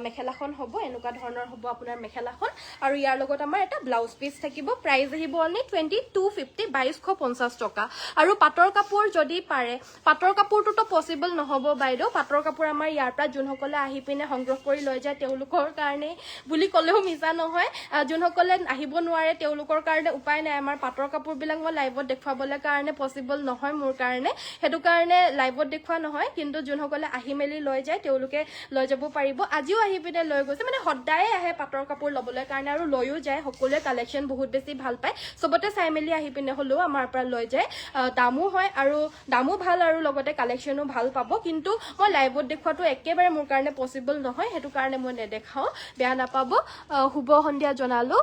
মেখেলাখন হ'ব এনেকুৱা ধৰণৰ হ'ব আপোনাৰ মেখেলাখন আৰু ইয়াৰ লগত আমাৰ এটা ব্লাউজ পিস থাকিব প্ৰাইস আহিব অনলি 2250 2250 টকা আৰু পাটৰ কাপোৰ যদি পাৰে পাটৰ কাপোৰটো তো পসিবল নহব বাইদেউ পাটৰ কাপোৰ আমাৰ ইয়াৰ পৰা যোনসকলে আহি পিনে সংগ্ৰহ কৰি লৈ যায় তেওঁলোকৰ কাৰণে বুলি কলেও মিছা নহয় যোনসকলে আহিব নোৱাৰে তেওঁলোকৰ কাৰণে উপায় নাই আমাৰ পাটৰ কাপোৰ বিলাক মই লাইভত দেখুৱাবলৈ কাৰণে পসিবল নহয় মোৰ কাৰণে হেতু কাৰণে লাইভত দেখুৱা নহয় কিন্তু যোনসকলে আহি মেলি লৈ যায় তেওঁলোকে লৈ যাব পাৰিব আজিও আহি পিনে লৈ গৈছে মানে সদায় আহে পাটৰ কাপোৰ লবলৈ কাৰণে আৰু লৈও যায় সকলোৱে কালেকশন বহুত বেছি ভাল পায় সবতে চাই মেলি আহি পিনে হলো আমাৰ পৰা লৈ যায় দামো হয় আৰু দামো ভাল আৰু লগতে কালেকশনো ভাল পাব কিন্তু মই লাইভত দেখুৱাটো একেবাৰে মোৰ কাৰণে পসিবল নহয় হেতু কাৰণে মই নেদেখাও বেয়া নাপাব শুভ সন্ধিয়া জনালো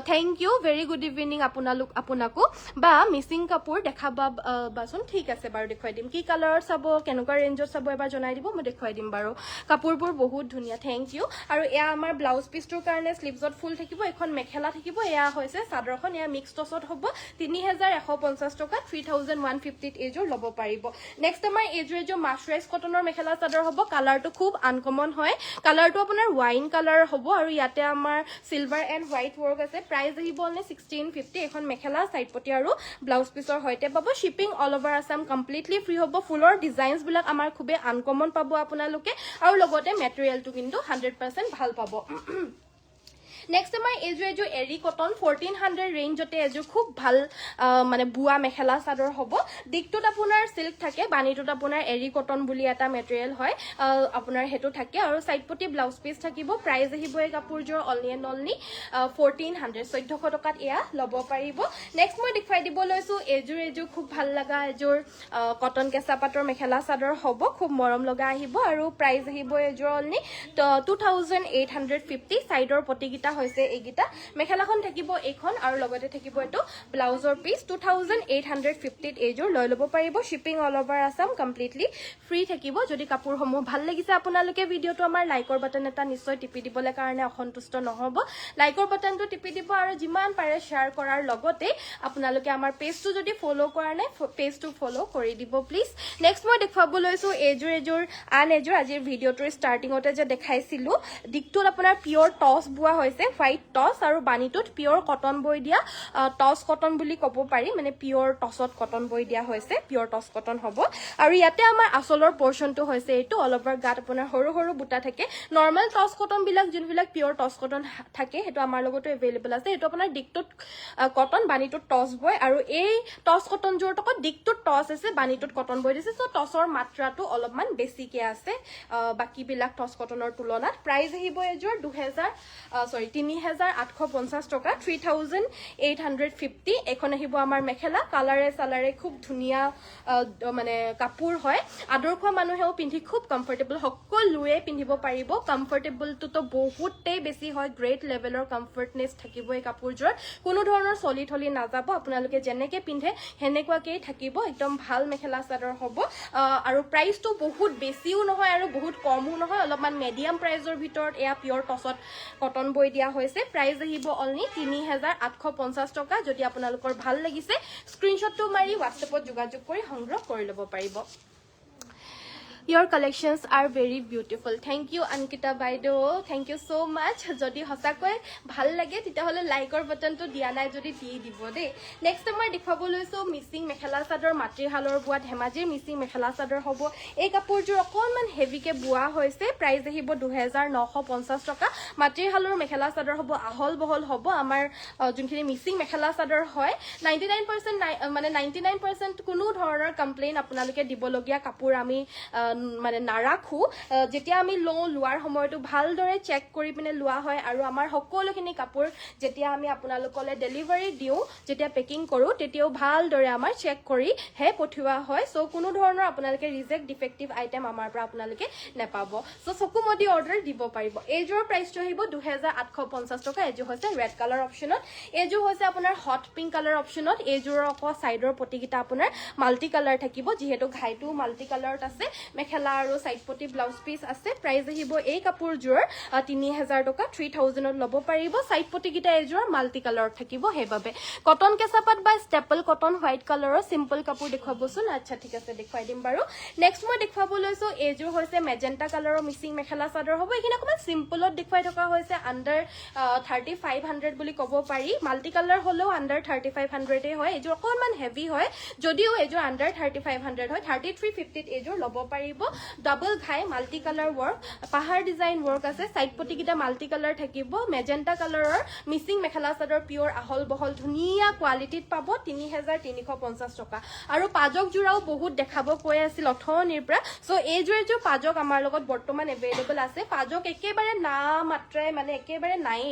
thank you very good evening আপোনাকো বা মিসিং কাপোৰ দেখাবা বাচোন ঠিক আছে বাৰু দেখুৱাই দিম কি কালাৰ চাব কেনেকুৱা ৰেঞ্জত চাব এবাৰ জনাই দিব মই দেখুৱাই দিম বাৰু কাপোৰবোৰ বহুত ধুনীয়া থ্যাংক ইউ আৰু এয়া আমাৰ ব্লাউজ পিসটোৰ কাৰণে স্লিভছত ফুল থাকিব এখন মেখেলা থাকিব এয়া হৈছে চাদৰখন এয়া মিক্স টছত হ'ব 3150 টকা 3150 এজোৰ ল'ব পাৰিব নেক্সট আমাৰ এজোৰ মাছৰাইজ কটনৰ মেখেলা চাদৰ হ'ব কালাৰটো খুব আনকমন হয় কালাৰটো আপোনাৰ ওয়াইন কালাৰ হ'ব আৰু ইয়াতে আমাৰ সিলভাৰ এণ্ড হোৱাইট ৱৰ্ক আছে প্ৰাইস আহিব অনলি 1650 এখন মেখেলা সাইডপটি আৰু ব্লাউজ পিসৰ সৈতে পাব shipping all over Assam completely free হ'ব ফুলৰ ডিজাইনছ বিলাক আমাৰ খুবে আনকমন পাব আপোনালোকে আৰু লগতে মেটেৰিয়েলটো কিন্তু 100% ভাল পাব নেক্সট আমাৰ এজোৰ এৰি কটন 1400 ৰেঞ্জতে এজোৰ খুব ভাল মানে বুয়া মেখেলা চাদৰ হ'ব দিকটোত আপোনাৰ সিল্ক থাকে বানিটোত আপোনাৰ এৰি কটন বুলি এটা মেটেৰিয়েল হয় আপোনাৰ হেতু থাকে আৰু সাইডপটি ব্লাউজ পিস থাকিব প্ৰাইস আহিব এই কাপোৰজোৰ অনলি এণ্ড অনলি 1400 টকাত এয়া ল'ব পাৰিব নেক্সট মই দেখুৱাই দিব লৈছো এজোৰ খুব ভাল লগা এজোৰ কটন কেঁচা পাটৰ মেখেলা চাদৰ হ'ব খুব মৰম লগা আহিব আৰু প্ৰাইস আহিব এজোৰ অনলি 2850 সাইডৰ পটিগিটা হৈছে এইগিটা মেখেলাখন থাকিব এইখন আৰু লগতে থাকিব এটো ব্লাউজৰ পিস 2850 এজোৰ লৈ ল'ব পাৰিব shipping all over Assam completely free থাকিব যদি কাপোৰসমূহ ভাল লাগিছে আপোনালোকে ভিডিওটো আমাৰ লাইকৰ বাটন এটা নিশ্চয় টিপি দিবলৈ কাৰণে অসন্তুষ্ট নহব লাইকৰ বাটনটো টিপি দিব আৰু যিমান পাৰে শেয়াৰ কৰাৰ লগতে আপোনালোকে আমাৰ পেজটো যদি ফলো কৰা নাই পেজটো ফলো কৰি দিব প্লিজ নেক্সট মই দেখুৱাব লৈছো এজোৰ আন এজোৰ আজিৰ ভিডিওটোৰ ষ্টাৰ্টিংতে যে দেখাইছিলো দিকটোত আপোনাৰ পিওৰ টছ বুৱা হৈছে হোৱাইট টছ আৰু বানিটোত পিওৰ কটন বৈ দিয়া টছ কটন বুলি ক'ব পাৰি মানে পিওৰ টছত কটন বৈ দিয়া হৈছে পিওৰ টছ কটন হ'ব আৰু ইয়াতে আমাৰ আসলৰ পোৰশনটো হৈছে এইটো অল ওভাৰ গাত আপোনাৰ সৰু সৰু বুটা থাকে নৰ্মাল টছ কটন বিলাক যোনবিলাক পিওৰ টছ কটন থাকে হেতু আমাৰ লগতো এভেইলেবল আছে এটো আপোনাৰ দিকটোত কটন বানিটোত টছ বয় আৰু এই টছ কটন জোৰ টকত দিকটোত টছ আছে বানিটোত কটন বৈ দিছে সো টছৰ মাত্ৰাটো অলপমান বেছিকে আছে বাকি বিলাক টছ কটনৰ তুলনাত প্ৰাইস আহিব এজোৰ 3850 টকা 3850 এখন আহিব আমাৰ মেখেলা কালাৰে সালাৰে খুব ধুনিয়া মানে কাপোৰ হয় আদৰ্শ মানুহেও পিন্ধি খুব কমফৰ্টেবল সকলোৱে পিন্ধিব পাৰিব কমফৰ্টেবলটো তো বহুতেই বেছি হয় গ্ৰেট লেভেলৰ কমফৰ্টনেস থাকিব এই কাপোৰজোৰ কোনো ধৰণৰ চলি থলি নাযাব আপোনালোকে যেনেকে পিন্ধে হেনেকুৱাকেই থাকিব একদম ভাল মেখেলা চাদৰ হ'ব আৰু প্ৰাইসটো বহুত বেছিও নহয় আৰু বহুত কমও নহয় অলপমান মিডিয়াম প্ৰাইসৰ ভিতৰত এয়া পিওৰ টছত কটন বৈ দিয়া হৈছে প্ৰাইস আহিব অনলি 3850 টকা যদি আপোনালোকৰ ভাল লাগিছে স্ক্ৰিনশ্বটটো মাৰি WhatsAppত যোগাযোগ কৰি সংগ্ৰহ কৰি ল'ব পাৰিব Your collections are very beautiful. Thank you, Ankita Baido. Thank you so much. Jodi hosakoi bhal lage tita hole like or button to dia nai jodi di dibo de. Next time I dekhabo loiso missing mekhela sador matri halor bua dhemajir missing mekhela sador hobo. Ei kapur jor okonman heavy ke bua hoise price ahibo 2950 taka. Matri halor mekhela sador hobo ahol bohol hobo amar junkhini missing mekhela sador hoy 99% মানে 99% কোনো ধৰণৰ complain আপোনালোকে দিবলগীয়া কাপোৰ আমি মানে নাৰাখো যেতিয়া আমি লোৱাৰ সময়টো ভালদৰে চেক কৰি পিনে লোৱা হয় আৰু আমাৰ সকলোখিনি কাপোৰ যেতিয়া আমি আপোনালোকলে ডেলিভাৰী দিও যেতিয়া পেকিং কৰো তেতিয়াও ভালদৰে আমাৰ চেক কৰি হে পঠিওৱা হয় সো কোনো ধৰণৰ আপোনালোকে ৰিজেক্ট ডিফেক্টিভ আইটেম আমাৰ পৰা আপোনালোকে নেপাব সো চকুমদি অৰ্ডাৰ দিব পাৰিব এইজোৰ প্ৰাইচটো আহিব 2850 টকা এইজোৰ হৈছে ৰেড কালাৰ অপচনত এইজোৰ হৈছে আপোনাৰ হট পিংক কালাৰ অপচনত এইজোৰ আকৌ সাইডৰ পটিকিটা আপোনাৰ মাল্টি কালাৰ থাকিব যেহেতু ঘাইটো মাল্টি কালাৰত আছে মেখেলা আৰু সাইড পটি ব্লাউজ পিস আছে প্ৰাইস আহিব এই কাপোৰজোৰ 3000 টকা 3000 ত লব পাৰিব সাইড পটিকিটা এইজোৰ মাল্টি কালাৰত থাকিব হেবাবে কটন কেঁচাপাত বা ষ্টেপল কটন হোৱাইট কালাৰৰ সিম্পল কাপোৰ দেখুৱাবচোন আচ্ছা ঠিক আছে দেখুৱাই দিম বাৰু নেক্সট মই দেখুৱাব লৈছো এইজোৰ হৈছে মেজেন্টা কালাৰৰ মিক্সিং মেখেলা চাদৰ হ'ব এখিনি অকমান সিম্পলত দেখুৱাই থকা হৈছে আন্ডাৰ 3500 বুলি ক'ব পাৰি মাল্টি কালাৰ হলেও আন্ডাৰ 3500 এ হয় এইজোৰ অকমান হেভি হয় যদিও এইজোৰ আন্ডাৰ 3500 হয় 3350 ত এইজোৰ লব পাৰিব ডাবল ঘাই মাল্টি কালাৰ ওয়াৰ্ক পাহাড় ডিজাইন ওয়াৰ্ক আছে সাইড পটিকিটা মাল্টি কালাৰ থাকিব মেজেন্টা কালাৰৰ মিক্সিং মেখেলা চাদৰ পিওৰ আহল বহল ধুনিয়া কোৱালিটিত পাব 3350 টকা আৰু পাজক জোৰাও বহুত দেখাব কৈ আছিল অথনিৰ পৰা সো এইজোৰ পাজক আমাৰ লগত বৰ্তমান এভেইলেবল আছে পাজক একেবাৰে না মাত্ৰাই মানে একেবাৰে নাই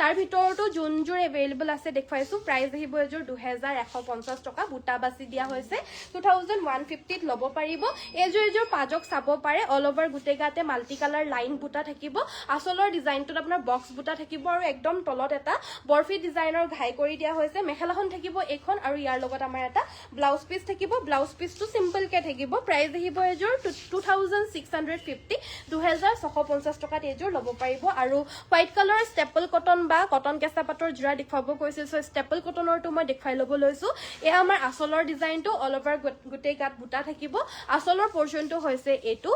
তাৰ ভিতৰতো যোনজোৰ এভেইলেবল আছে দেখুৱাইছো প্ৰাইস আহিব এইজোৰ 2150 টকা বুটা বাছি দিয়া হৈছে 2150 ত লব পাৰিব এইজোৰ পাজক চাব পাৰে অল ওভাৰ গুটেগাতে মাল্টি কালাৰ লাইন বুটা থাকিব আসলৰ ডিজাইনটোত আপোনাৰ বক্স বুটা থাকিব আৰু একদম তলত এটা বৰফি ডিজাইনৰ ঘাই কৰি দিয়া হৈছে মেখেলাখন থাকিব এখন আৰু ইয়াৰ লগত আমাৰ এটা ব্লাউজ পিস থাকিব ব্লাউজ পিসটো সিম্পল কে থাকিব প্ৰাইস আহিব এইজোৰ 2650 2650 টকাত এইজোৰ লব পাৰিব আৰু হোৱাইট কালাৰ ষ্টেপল কটন বা কটন কেঁচা পাটৰ জোৰা দেখুৱাব কৈছিল সো ষ্টেপল কটনৰটো মই দেখাই লব লৈছো এয়া আমাৰ আসলৰ ডিজাইনটো অল ওভাৰ গুটেই গাত বুটা থাকিব আসলৰ পোৰশনটো হৈছে এটো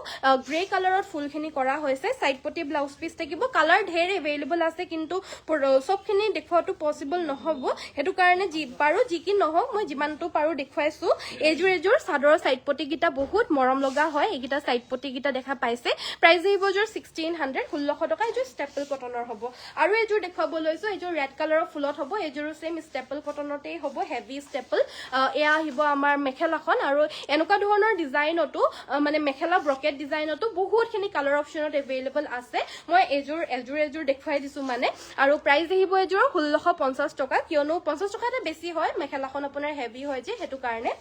গ্ৰে কালাৰত ফুলখিনি কৰা হৈছে সাইড পটি ব্লাউজ পিস থাকিব কালাৰ ঢেৰ এভেইলেবল আছে কিন্তু সবখিনি দেখুৱাটো পসিবল নহব হেতু কাৰণে জি পাৰো জি কি নহক মই জিমানটো পাৰো দেখুৱাইছো এইজোৰ সাদৰ সাইড পটি গিটা বহুত মৰম লগা হয় এইগিটা সাইড পটি গিটা দেখা পাইছে প্ৰাইস এইজোৰ 1600 টকা এইজোৰ ষ্টেপল কটনৰ হ'ব আৰু এইজোৰ দেখুৱাব লৈছো এইজোৰ ৰেড কালাৰৰ ফুলত হ'ব এইজোৰ সেম ষ্টেপল কটনতেই হ'ব হেভি ষ্টেপল এয়া আহিব আমাৰ মেখেলাখন আৰু এনেকুৱা ধৰণৰ ডিজাইনটো মানে মেখেলা ব্ৰকেট ডিজাইনটো বহুতখিনি কালাৰ অপচনত এভেইলেবল আছে মই এজোৰ দেখুৱাই দিছো মানে আৰু প্ৰাইস আহিব এইজোৰ 1650 টকা কিয়নো 50 টকাতে বেছি হয় মেখেলাখন আপোনাৰ হেভি হয় যে হেতু কাৰণে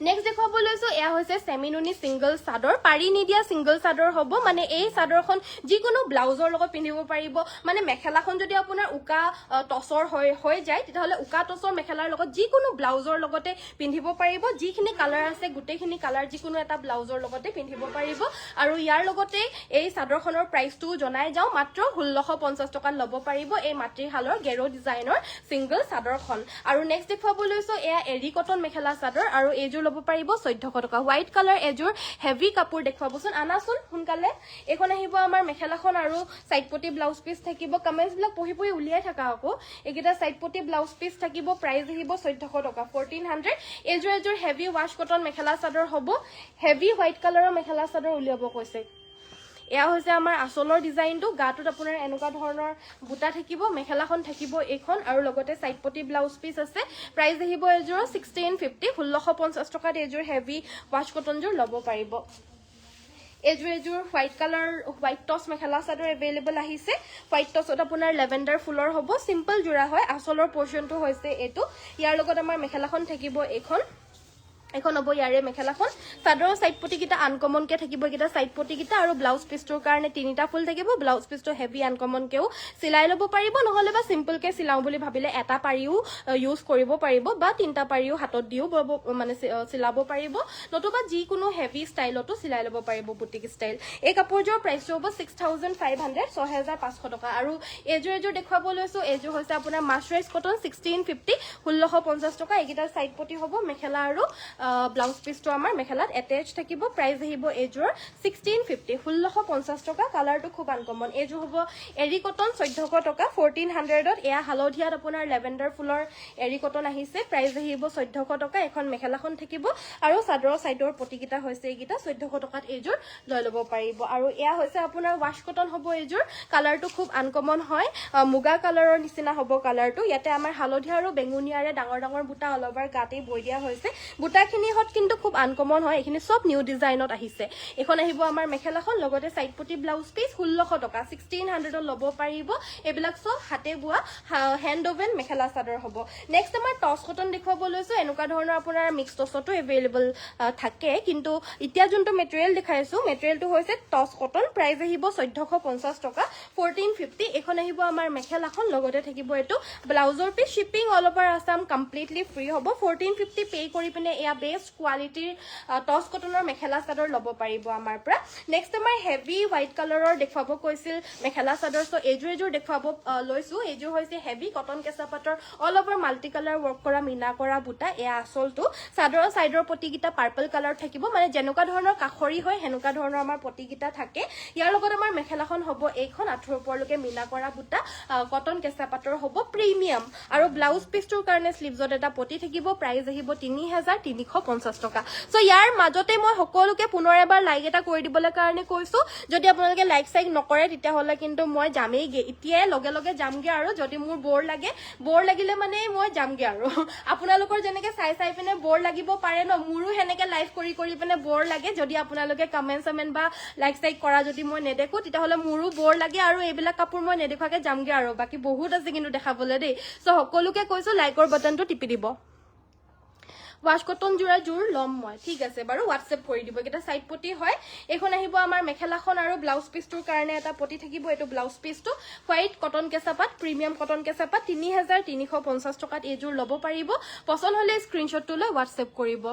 নেক্সট দেখুৱাব লৈছো এয়া হৈছে সেমিনুনি সিঙ্গল চাদৰ পাৰি নিদিয়া সিঙ্গল চাদৰ হ'ব মানে এই চাদৰখন যিকোনো ব্লাউজৰ লগত পিন্ধিব পাৰিব মানে মেখেলাখন যদি আপোনাৰ উকা টসৰ হৈ যায় তেতিয়াহলে উকা টসৰ মেখেলাৰ লগত যিকোনো ব্লাউজৰ লগতে পিন্ধিব পাৰিব যিখিনি কালাৰ আছে গুটেখিনি কালাৰ যিকোনো এটা ব্লাউজৰ লগতে পিন্ধিব পাৰিব আৰু ইয়াৰ লগতে এই চাদৰখনৰ প্ৰাইসটো জনাই যাও মাত্ৰ 1650 টকা লব পাৰিব এই মাতৃহালৰ গেৰো ডিজাইনৰ সিঙ্গল চাদৰখন আৰু নেক্সট দেখুৱাব লৈছো এয়া এৰি কটন মেখেলা চাদৰ আৰু এইজোৰ লব পাৰিব 1400 টকা হোৱাইট কালাৰ এজোৰ হেভি কাপোৰ দেখুৱাবচোন আনাচোন সোনকালে এখন আহিব আমাৰ মেখেলাখন আৰু সাইড পটি ব্লাউজ পিস থাকিব কমেন্টস বিলাক পঢ়ি উলিয়াই থাকা আকৌ একিটা সাইড পটি ব্লাউজ পিস থাকিব প্ৰাইস আহিব 1400 টকা 1400 এজোৰ heavy wash cotton mekhela chador হ'ব হেভি হোৱাইট কালাৰৰ মেখেলা চাদৰ উলিয়াব কৈছে এয়া হৈছে আমাৰ আসলৰ ডিজাইনটো গাটোত আপোনাৰ এনেকুৱা ধৰণৰ বুটা থাকিব মেখেলাখন থাকিব এখন আৰু লগতে সাইড পটি ব্লাউজ পিস আছে প্ৰাইস আহিব এজোৰ 1650 1650 টকাত এজোৰ হেভি ওয়াশ কটন জোৰ লব পাৰিব এজোৰ white colour white toss mekhela chador available আহিছে হোৱাইট টসত আপোনাৰ লেভেণ্ডাৰ ফুলৰ হ'ব সিম্পল জোৰা হয় আসলৰ পোৰশনটো হৈছে এটো ইয়াৰ লগত আমাৰ মেখেলাখন থাকিব এখন হ'ব ইয়াৰে মেখেলাখন চাদৰ সাইড পটি গিটা আনকমন কে থাকিব গিটা সাইড পটি গিটা আৰু ব্লাউজ পিসটোৰ কাৰণে তিনিটা ফুল থাকিব ব্লাউজ পিসটো হেভি আনকমন কেও সিলাই লব পাৰিব নহলে বা সিম্পল কে সিলাও বুলি ভাবিলে এটা পাৰিও ইউজ কৰিব পাৰিব বা তিনটা পাৰিও হাতত দিও মানে সিলাব পাৰিব নতুবা যিকোনো হেভি ষ্টাইলটো সিলাই লব পাৰিব বুটিক ষ্টাইল এই কাপোৰজোৰ প্ৰাইসটো হ'ব 6500 6500 টকা আৰু এজোৰ দেখুৱাব লৈছো এজোৰ হৈছে আপোনাৰ মাছৰাইজ কটন 1650 1650 টকা এইগিটাৰ সাইড পটি হ'ব মেখেলা আৰু ব্লাউজ পিচটো আমাৰ মেখেলাত এটেচ থাকিব প্ৰাইস আহিব এইযোৰ 1650 1650 টকা কালাৰটো খুব আনকমন এইযোৰ হ'ব এৰি কটন 1400 টকা 1400ত এয়া হালধিয়াত আপোনাৰ লেভেণ্ডাৰ ফুলৰ এৰি কটন আহিছে প্ৰাইস আহিব 1400 টকা এখন মেখেলাখন থাকিব আৰু চাদৰৰ সাইডৰ পটিকিটা হৈছে এইকিটা 1400 টকাত এইযোৰ লৈ ল'ব পাৰিব আৰু এয়া হৈছে আপোনাৰ ওয়াশ কটন হ'ব এইযোৰ কালাৰটো খুব আনকমন হয় মুগা কালাৰৰ নিচিনা হ'ব কালাৰটো ইয়াতে আমাৰ হালধীয়া আৰু বেঙুনীয়াৰে ডাঙৰ ডাঙৰ বুটা অলবাৰ গাতে বৈ দিয়া হৈছে বুটাখিনি হত কিন্তু খুব আনকমন হয় এইখিনি সব নিউ ডিজাইনত আহিছে এখন আহিব আমাৰ মেখেলাখন লগতে সাইড পটি ব্লাউজ পিস 1600 টকা 1600ত ল'ব পাৰিব এইবিলাক সব হাতে বোৱা হ্যান্ড ওভেন মেখেলা চাদৰ হ'ব নেক্সট আমাৰ টস কটন দেখুৱাব লৈছো এনেকুৱা ধৰণৰ আপোনাৰ মিক্স টসটো এভেইলেবল থাকে কিন্তু এতিয়া যোনটো মেটেৰিয়েল দেখাইছো মেটেৰিয়েলটো হৈছে টস কটন প্ৰাইস আহিব 1450 টকা 1450 এখন আহিব আমাৰ মেখেলাখন লগতে থাকিব এটো ব্লাউজৰ piece shipping all over Assam completely free হ'ব 1450 পে কৰি পিনে এয়া বেষ্ট কোৱালিটিৰ টস কটনৰ মেখেলা চাদৰ ল'ব পাৰিব আমাৰ পৰা নেক্সট আমাৰ হেভি হোৱাইট কালাৰৰ দেখুৱাব কৈছিল মেখেলা চাদৰ সো এযোৰ দেখুৱাব লৈছো এযোৰ হৈছে হেভি কটন কেঁচা পাটৰ all over multi colour work কৰা মিনা কৰা বুটা এয়া আসলটো চাদৰৰ সাইডৰ পটিকিটা পাৰ্পল কালাৰ থাকিব মানে যেনেকুৱা ধৰণৰ কাখৰি হয় হেনেকুৱা ধৰণৰ আমাৰ পটিকিটা থাকে ইয়াৰ লগত আমাৰ মেখেলাখন হ'ব এইখন আঠুৰ ওপৰলৈকে মিনা কৰা বুটা কটন কেঁচা পাটৰ হ'ব প্ৰিমিয়াম আৰু ব্লাউজ পিচটোৰ কাৰণে স্লিভছত এটা পটি থাকিব প্ৰাইস আহিব 3350 টকা সো ইয়াৰ মাজতে মই সকলোকে পুনৰ এবাৰ লাইক এটা কৰি দিবলৈ কাৰণে কৈছো যদি আপোনালোকে লাইক সাইক নকৰে তেতিয়া হলে কিন্তু মই যামেই এতিয়া লগে লগে যামগে আৰু যদি মোৰ বৰ লাগিলে মানে মই যামগে আৰু আপোনালোকৰ যেনেকে চাই পিনে বৰ লাগিব পাৰে ন মোৰো হেনেকে লাইভ কৰি পিনে বৰ লাগে যদি আপোনালোকে কমেন্ট বা লাইক সাইক কৰা যদি মই নেদেখো তেতিয়া হলে মোৰো বৰ লাগে আৰু এইবিলাক কাপোৰ মই নেদেখাকে যামগে আৰু বাকি বহুত আছে কিন্তু দেখাবলৈ দেই সো সকলোকে কৈছো লাইকৰ বাটনটো টিপি দিব ওয়াশ কটন জোৰ লম মই ঠিক আছে বাৰু WhatsApp কৰি দিব এটা সাইড পটি হয় এখন আহিব আমাৰ মেখেলাখন আৰু ব্লাউজ পিচটোৰ কাৰণে এটা পটি থাকিব এটো ব্লাউজ পিচটো হোৱাইট কটন কেঁচাপাত প্ৰিমিয়াম কটন কেঁচাপাত 3350 টকাত এইযোৰ ল'ব পাৰিব পছন্দ হলে স্ক্ৰিনশ্বটটো লৈ WhatsApp কৰিব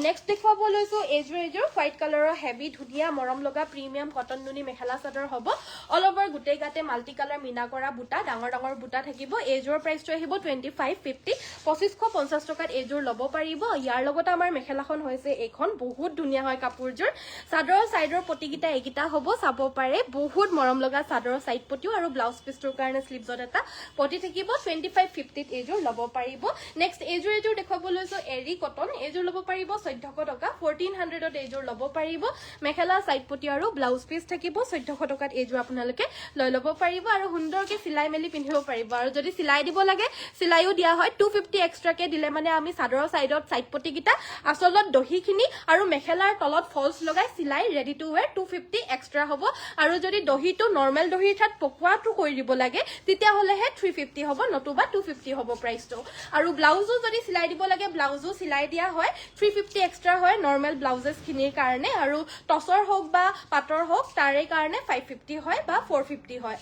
নেক্সট দেখুৱাব লৈছো এইযোৰ হোৱাইট কালাৰৰ হেভি ধুনিয়া মৰম লগা প্ৰিমিয়াম কটন নুনি মেখেলা চাদৰ হ'ব অল ওভাৰ গুটেই গাতে মাল্টি কালাৰ মিনা কৰা বুটা ডাঙৰ বুটা থাকিব এইযোৰ প্ৰাইসটো আহিব 2550 2550 টকাত এইযোৰ ল'ব পাৰিব ইয়াৰ লগত আমাৰ মেখেলাখন হৈছে এইখন বহুত ধুনিয়া হয় কাপোৰযোৰ চাদৰৰ সাইডৰ পটিকিটা এইকিটা হ'ব চাব পাৰে বহুত মৰম লগা চাদৰৰ সাইড পটিও আৰু ব্লাউজ পিচটোৰ কাৰণে স্লিভছত এটা পটি থাকিব 2550 ত এইযোৰ ল'ব পাৰিব নেক্সট এইযোৰ দেখুৱাব লৈছো এৰি কটন এইযোৰ ল'ব পাৰিব 1400 টকা 1400ত এইযোৰ ল'ব পাৰিব মেখেলা সাইড পটি আৰু ব্লাউজ পিচ থাকিব 1400 টকাত এইযোৰ আপোনালোকে লৈ ল'ব পাৰিব আৰু সুন্দৰকে সিলাই মেলি পিন্ধিব পাৰিব আৰু যদি সিলাই দিব লাগে সিলাইও দিয়া হয় 250 এক্সট্ৰাকে দিলে মানে আমি চাদৰৰ সাইডত সাইড পটিকিটা আসলত দহিখিনি আৰু মেখেলাৰ তলত ফলস লগাই সিলাই ৰেডি টু ওয়্যাৰ 250 এক্সট্ৰা হ'ব আৰু যদি দহিটো নৰমাল দহিৰ ঠাত পকোৱাটো কৰি দিব লাগে তেতিয়া হলেহে 350 হ'ব নতুবা 250 হ'ব প্ৰাইসটো আৰু ব্লাউজো যদি সিলাই দিব লাগে ব্লাউজো সিলাই দিয়া হয় 350 এক্সট্ৰা হয় নৰমাল ব্লাউজেছ খিনিৰ কাৰণে আৰু টসৰ হোক বা পাটৰ হোক তাৰে কাৰণে 550 হয় বা 450 হয়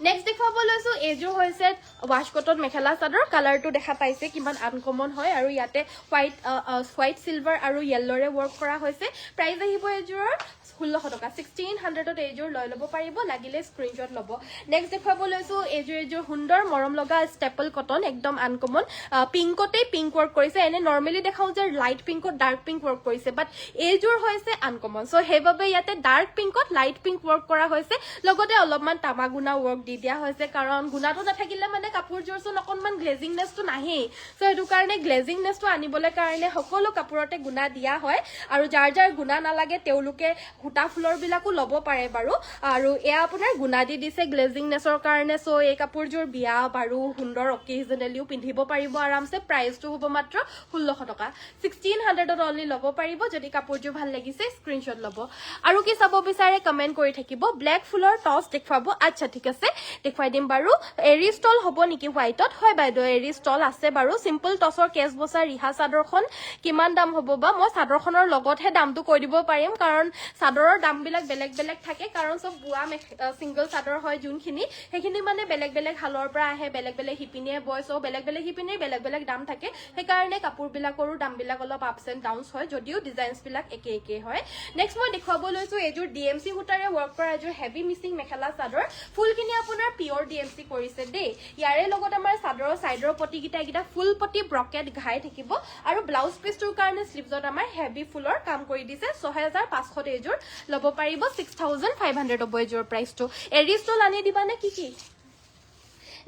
নেক্সট দেখুৱাব লৈছো এইযোৰ হৈছে ওয়াশ কটন মেখেলা চাদৰ কালাৰটো দেখা পাইছে কিমান আনকমন হয় আৰু ইয়াতে হোৱাইট সিলভাৰ আৰু য়েল্লোৰে ওয়াৰ্ক কৰা হৈছে প্ৰাইস আহিব এইযোৰৰ 1600 টকা 1600ত এইযোৰ লৈ ল'ব পাৰিব লাগিলে স্ক্ৰিনশ্বট ল'ব নেক্সট দেখুৱাব লৈছো এইযোৰ সুন্দৰ মৰম লগা ষ্টেপল কটন একদম আনকমন পিংকতে পিংক ওয়াৰ্ক কৰিছে এনে নৰমালি দেখাও যে লাইট পিংকত ডাৰ্ক পিংক ওয়াৰ্ক কৰিছে বাট এইযোৰ হৈছে আনকমন সো হেইভাবে ইয়াতে ডাৰ্ক পিংকত লাইট পিংক ওয়াৰ্ক কৰা হৈছে লগতে অলপমান তামাগুনা ওয়াৰ্ক দি দিয়া হৈছে কাৰণ গুণাটো নাথাকিলে মানে কাপোৰযোৰ চোন অকনমান গ্লেজিংনেছটো নাহেই সো এটো কাৰণে গ্লেজিংনেছটো আনিবলৈ কাৰণে সকলো কাপোৰতে গুণা দিয়া হয় আৰু যাৰ গুণা নালাগে তেওঁলোকে হুটা ফুলৰ বিলাকো ল'ব পাৰে বাৰু আৰু এয়া আপোনাৰ গুণা দি দিছে গ্লেজিংনেছৰ কাৰণে সো এই কাপোৰযোৰ বিয়া বাৰু সুন্দৰ অকেজনেলিও পিন্ধিব পাৰিব আৰামছে প্ৰাইসটো হ'ব মাত্ৰ 1600 টকা 1600ত অনলি ল'ব পাৰিব যদি কাপোৰযোৰ ভাল লাগিছে স্ক্ৰিনশ্বট ল'ব আৰু কি চাব বিচাৰে কমেন্ট কৰি থাকিব ব্ল্যাক ফুলৰ টস দেখুৱাব আচ্ছা ঠিক আছে দেখুৱাই দিম বাৰু এৰি ষ্টল হ'ব নেকি হোৱাইটত হয় বাইদেউ এৰি ষ্টল আছে বাৰু সিম্পল টসৰ কেছ বছৰ ৰিহা চাদৰখন কিমান দাম হ'ব বা মই চাদৰখনৰ লগতহে দামটো কৈ দিব পাৰিম কাৰণ চাদৰৰ দামবিলাক বেলেগ থাকে কাৰণ সব বুৱা সিঙ্গল চাদৰ হয় যোনখিনি সেইখিনি মানে বেলেগ হালৰ পৰা আহে বেলেগ হিপিনিয়ে বয় সো বেলেগ হিপিনিৰ বেলেগ দাম থাকে সেইকাৰণে কাপোৰবিলাকৰো দামবিলাক অলপ আপস এণ্ড ডাউনস হয় যদিও ডিজাইনছ বিলাক একে হয় নেক্সট মই দেখুৱাব লৈছো এইযোৰ ডিএমসি হুটাৰে ওয়াৰ্ক কৰা এযোৰ হেভি মিচিং মেখেলা চাদৰ ফুলখিনি আপোনাৰ পিওৰ ডিএমচি কৰিছে দেই ইয়াৰে লগত আমাৰ চাদৰৰ সাইডৰ পটিকিটা কিটা ফুল পটি ব্ৰকেট ঘাই থাকিব আৰু ব্লাউজ পিছটোৰ কাৰণে স্লিভছত আমাৰ হেভি ফুলৰ কাম কৰি দিছে 6500 এজোৰ লব পাৰিব 6500 হ'ব এজোৰ প্ৰাইসটো এৰি ষ্টল আনি দিবা নে কি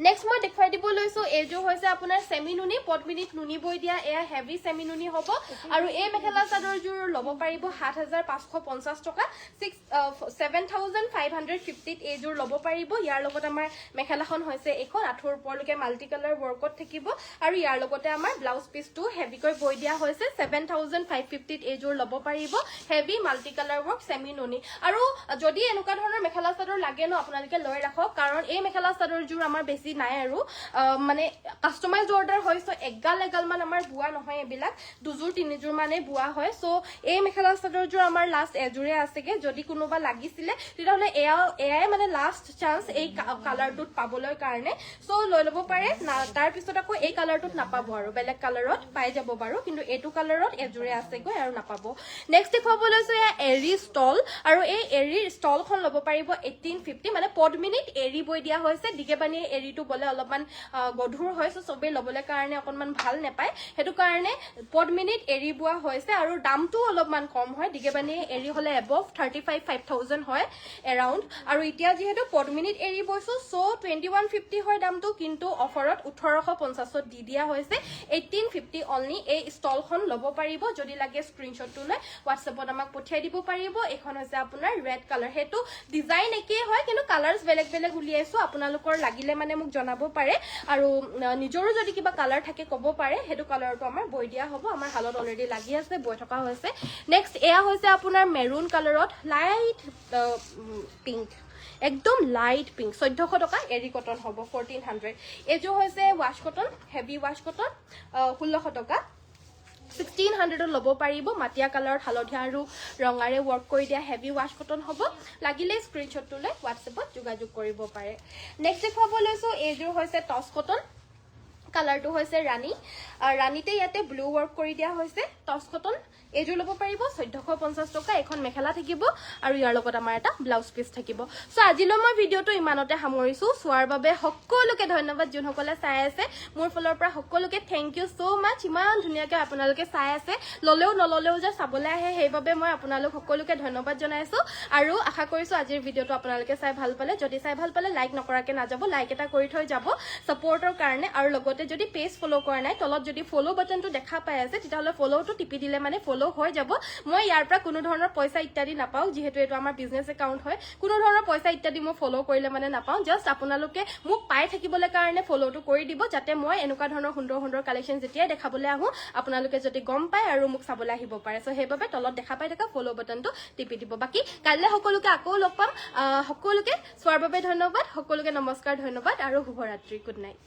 নেক্সট মই দেখাই দিব লৈছো এজোৰ হৈছে আপোনাৰ সেমি নুনি পদ্মিনীত নুনি বৈ দিয়া এয়া হেভি সেমি নুনি হ'ব আৰু এই মেখেলা চাদৰযোৰ লব পাৰিব 7550 টকা 7550 এজোৰ লব পাৰিব ইয়াৰ লগত আমাৰ মেখেলাখন হৈছে এখন আঠুৰ ওপৰলৈকে মাল্টি কালাৰ ৱৰ্কত থাকিব আৰু ইয়াৰ লগতে আমাৰ ব্লাউজ পিছটো হেভিকৈ বৈ দিয়া হৈছে 7550 এজোৰ লব পাৰিব heavy multi colour work semi নুনি আৰু যদি এনেকুৱা ধৰণৰ মেখেলা চাদৰ লাগে ন আপোনালোকে লৈ ৰাখক কাৰণ এই মেখেলা চাদৰযোৰ আমাৰ বেছি নাই আৰু মানে কাস্টমাইজ অৰ্ডাৰ হয় সো এগাল মান আমাৰ বুৱা নহয় এবিলাক দুজোৰ তিনিজোৰ মানে বুৱা হয় সো এই মেখেলা চাদৰযোৰ আমাৰ লাষ্ট এজোৰে আছেগে যদি কোনোবা লাগিছিলে তেতিয়াহলে এয়াই মানে লাষ্ট চান্স এই কালাৰটোত পাবলৈ কাৰণে সো লৈ লব পাৰে তাৰ পিছত আকৌ এই কালাৰটোত নাপাব আৰু বেলেগ কালাৰত পাই যাব বাৰু কিন্তু এইটো কালাৰত এজোৰে আছেগৈ আৰু নাপাব নেক্সট দেখুৱাব লৈছো এয়া এৰি ষ্টল আৰু এই এৰিৰ ষ্টলখন লব পাৰিব 1850 মানে পদ্মিনীত এৰি বৈ দিয়া হৈছে দিগেবানিয়ে এৰিটো বলে অলপমান গধুৰ হয় সো সবে লবলে কাৰণে অকনমান ভাল নেপায় হেতু কাৰণে পদ্মিনীত এৰি বুৱা হৈছে আৰু দামটো অলপমান কম হয় দিগেবানিয়ে এৰি হলে এবভ 35,000 হয় এৰাউণ্ড আৰু এতিয়া যেহেতু পদ্মিনীত এৰি বৈছো সো 2150 হয় দামটো কিন্তু অফাৰত 1850 দি দিয়া হৈছে 1850 অনলি এই ষ্টলখন লব পাৰিব যদি লাগে স্ক্ৰিনশ্বটটো লৈ WhatsAppত আমাক পঠিয়াই দিব পাৰিব এখন হৈছে আপোনাৰ ৰেড কালাৰ হেতু ডিজাইন একেই হয় কিন্তু কালাৰস বেলেগ বেলেগ উলিয়াইছো আপোনালোকৰ লাগিলে মানে মোক জনাব পাৰে আৰু নিজৰো যদি কিবা কালাৰ থাকে ক'ব পাৰে হেতু কালাৰটো আমাৰ বৈ দিয়া হ'ব আমাৰ হালত অলৰেডি লাগি আছে বৈ থকা হৈছে নেক্সট এয়া হৈছে আপোনাৰ মেৰুন কালাৰত লাইট পিংক একদম লাইট পিংক 1400 টকা এৰি কটন হ'ব 1400 এজো হৈছে wash cotton heavy wash cotton 1600 টকা 1600 লব পাৰিব মাটিয়া কালাৰত হালধীয়া আৰু ৰঙাৰে ওয়াৰ্ক কৰি দিয়া হেভি ওয়াশ কটন হ'ব লাগিলে স্ক্ৰিনশ্বটটো লৈ WhatsAppত যোগাযোগ কৰিব পাৰে নেক্সট দেখাব লৈছো এজোৰ হৈছে টস কটন কালাৰটো হৈছে ৰাণীতে ইয়াতে ব্লু ওয়াৰ্ক কৰি দিয়া হৈছে টস কটন এজোৰ লব পাৰিব 1450 টকা এখন মেখেলা থাকিব আৰু ইয়াৰ লগত আমাৰ এটা ব্লাউজ পিস থাকিব সো আজিলৈ মই ভিডিওটো ইমানতে সামৰিছো সোৱাৰ বাবে সকলোকে ধন্যবাদ যোনসকলে চাই আছে মোৰ ফলৰ পৰা সকলোকে থ্যাংক ইউ সো মাচ ইমান ধুনিয়াকৈ আপোনালোকে চাই আছে ললেও নললেও যে চাবলৈ আহে সেইবাবে মই আপোনালোক সকলোকে ধন্যবাদ জনাইছো আৰু আশা কৰিছো আজিৰ ভিডিওটো আপোনালোকে চাই ভাল পালে যদি চাই ভাল পালে লাইক নকৰাকে নাযাব লাইক এটা কৰি থৈ যাব সাপোৰ্টৰ কাৰণে আৰু লগতে যদি পেজ ফলো কৰা নাই তলত যদি ফলো বাটনটো দেখা পাই আছে তেতিয়াহলে ফলোটো টিপি দিলে মানে ফলো হৈ যাব মই ইয়াৰ পৰা কোনো ধৰণৰ পইচা ইত্যাদি নাপাও যেহেতু এটো আমাৰ বিজনেস একাউন্ট হয় কোনো ধৰণৰ পইচা ইত্যাদি মই ফলো কৰিলে মানে নাপাও জাস্ট আপোনালোকে মোক পাই থাকিবলৈ কাৰণে ফলোটো কৰি দিব যাতে মই এনেকুৱা ধৰণৰ সুন্দৰ কালেকশন যেতিয়া দেখাবলৈ আহো আপোনালোকে যদি গম পায় আৰু মোক চাবলৈ আহিব পাৰে সো হেইবাবে তলত দেখা পাই থকা ফলো বাটনটো টিপি দিব বাকি কাইলে সকলোকে আকৌ লগ পাম সকলোকে চোৱাৰ বাবে ধন্যবাদ সকলোকে নমস্কাৰ ধন্যবাদ আৰু শুভৰাত্ৰি গুড নাইট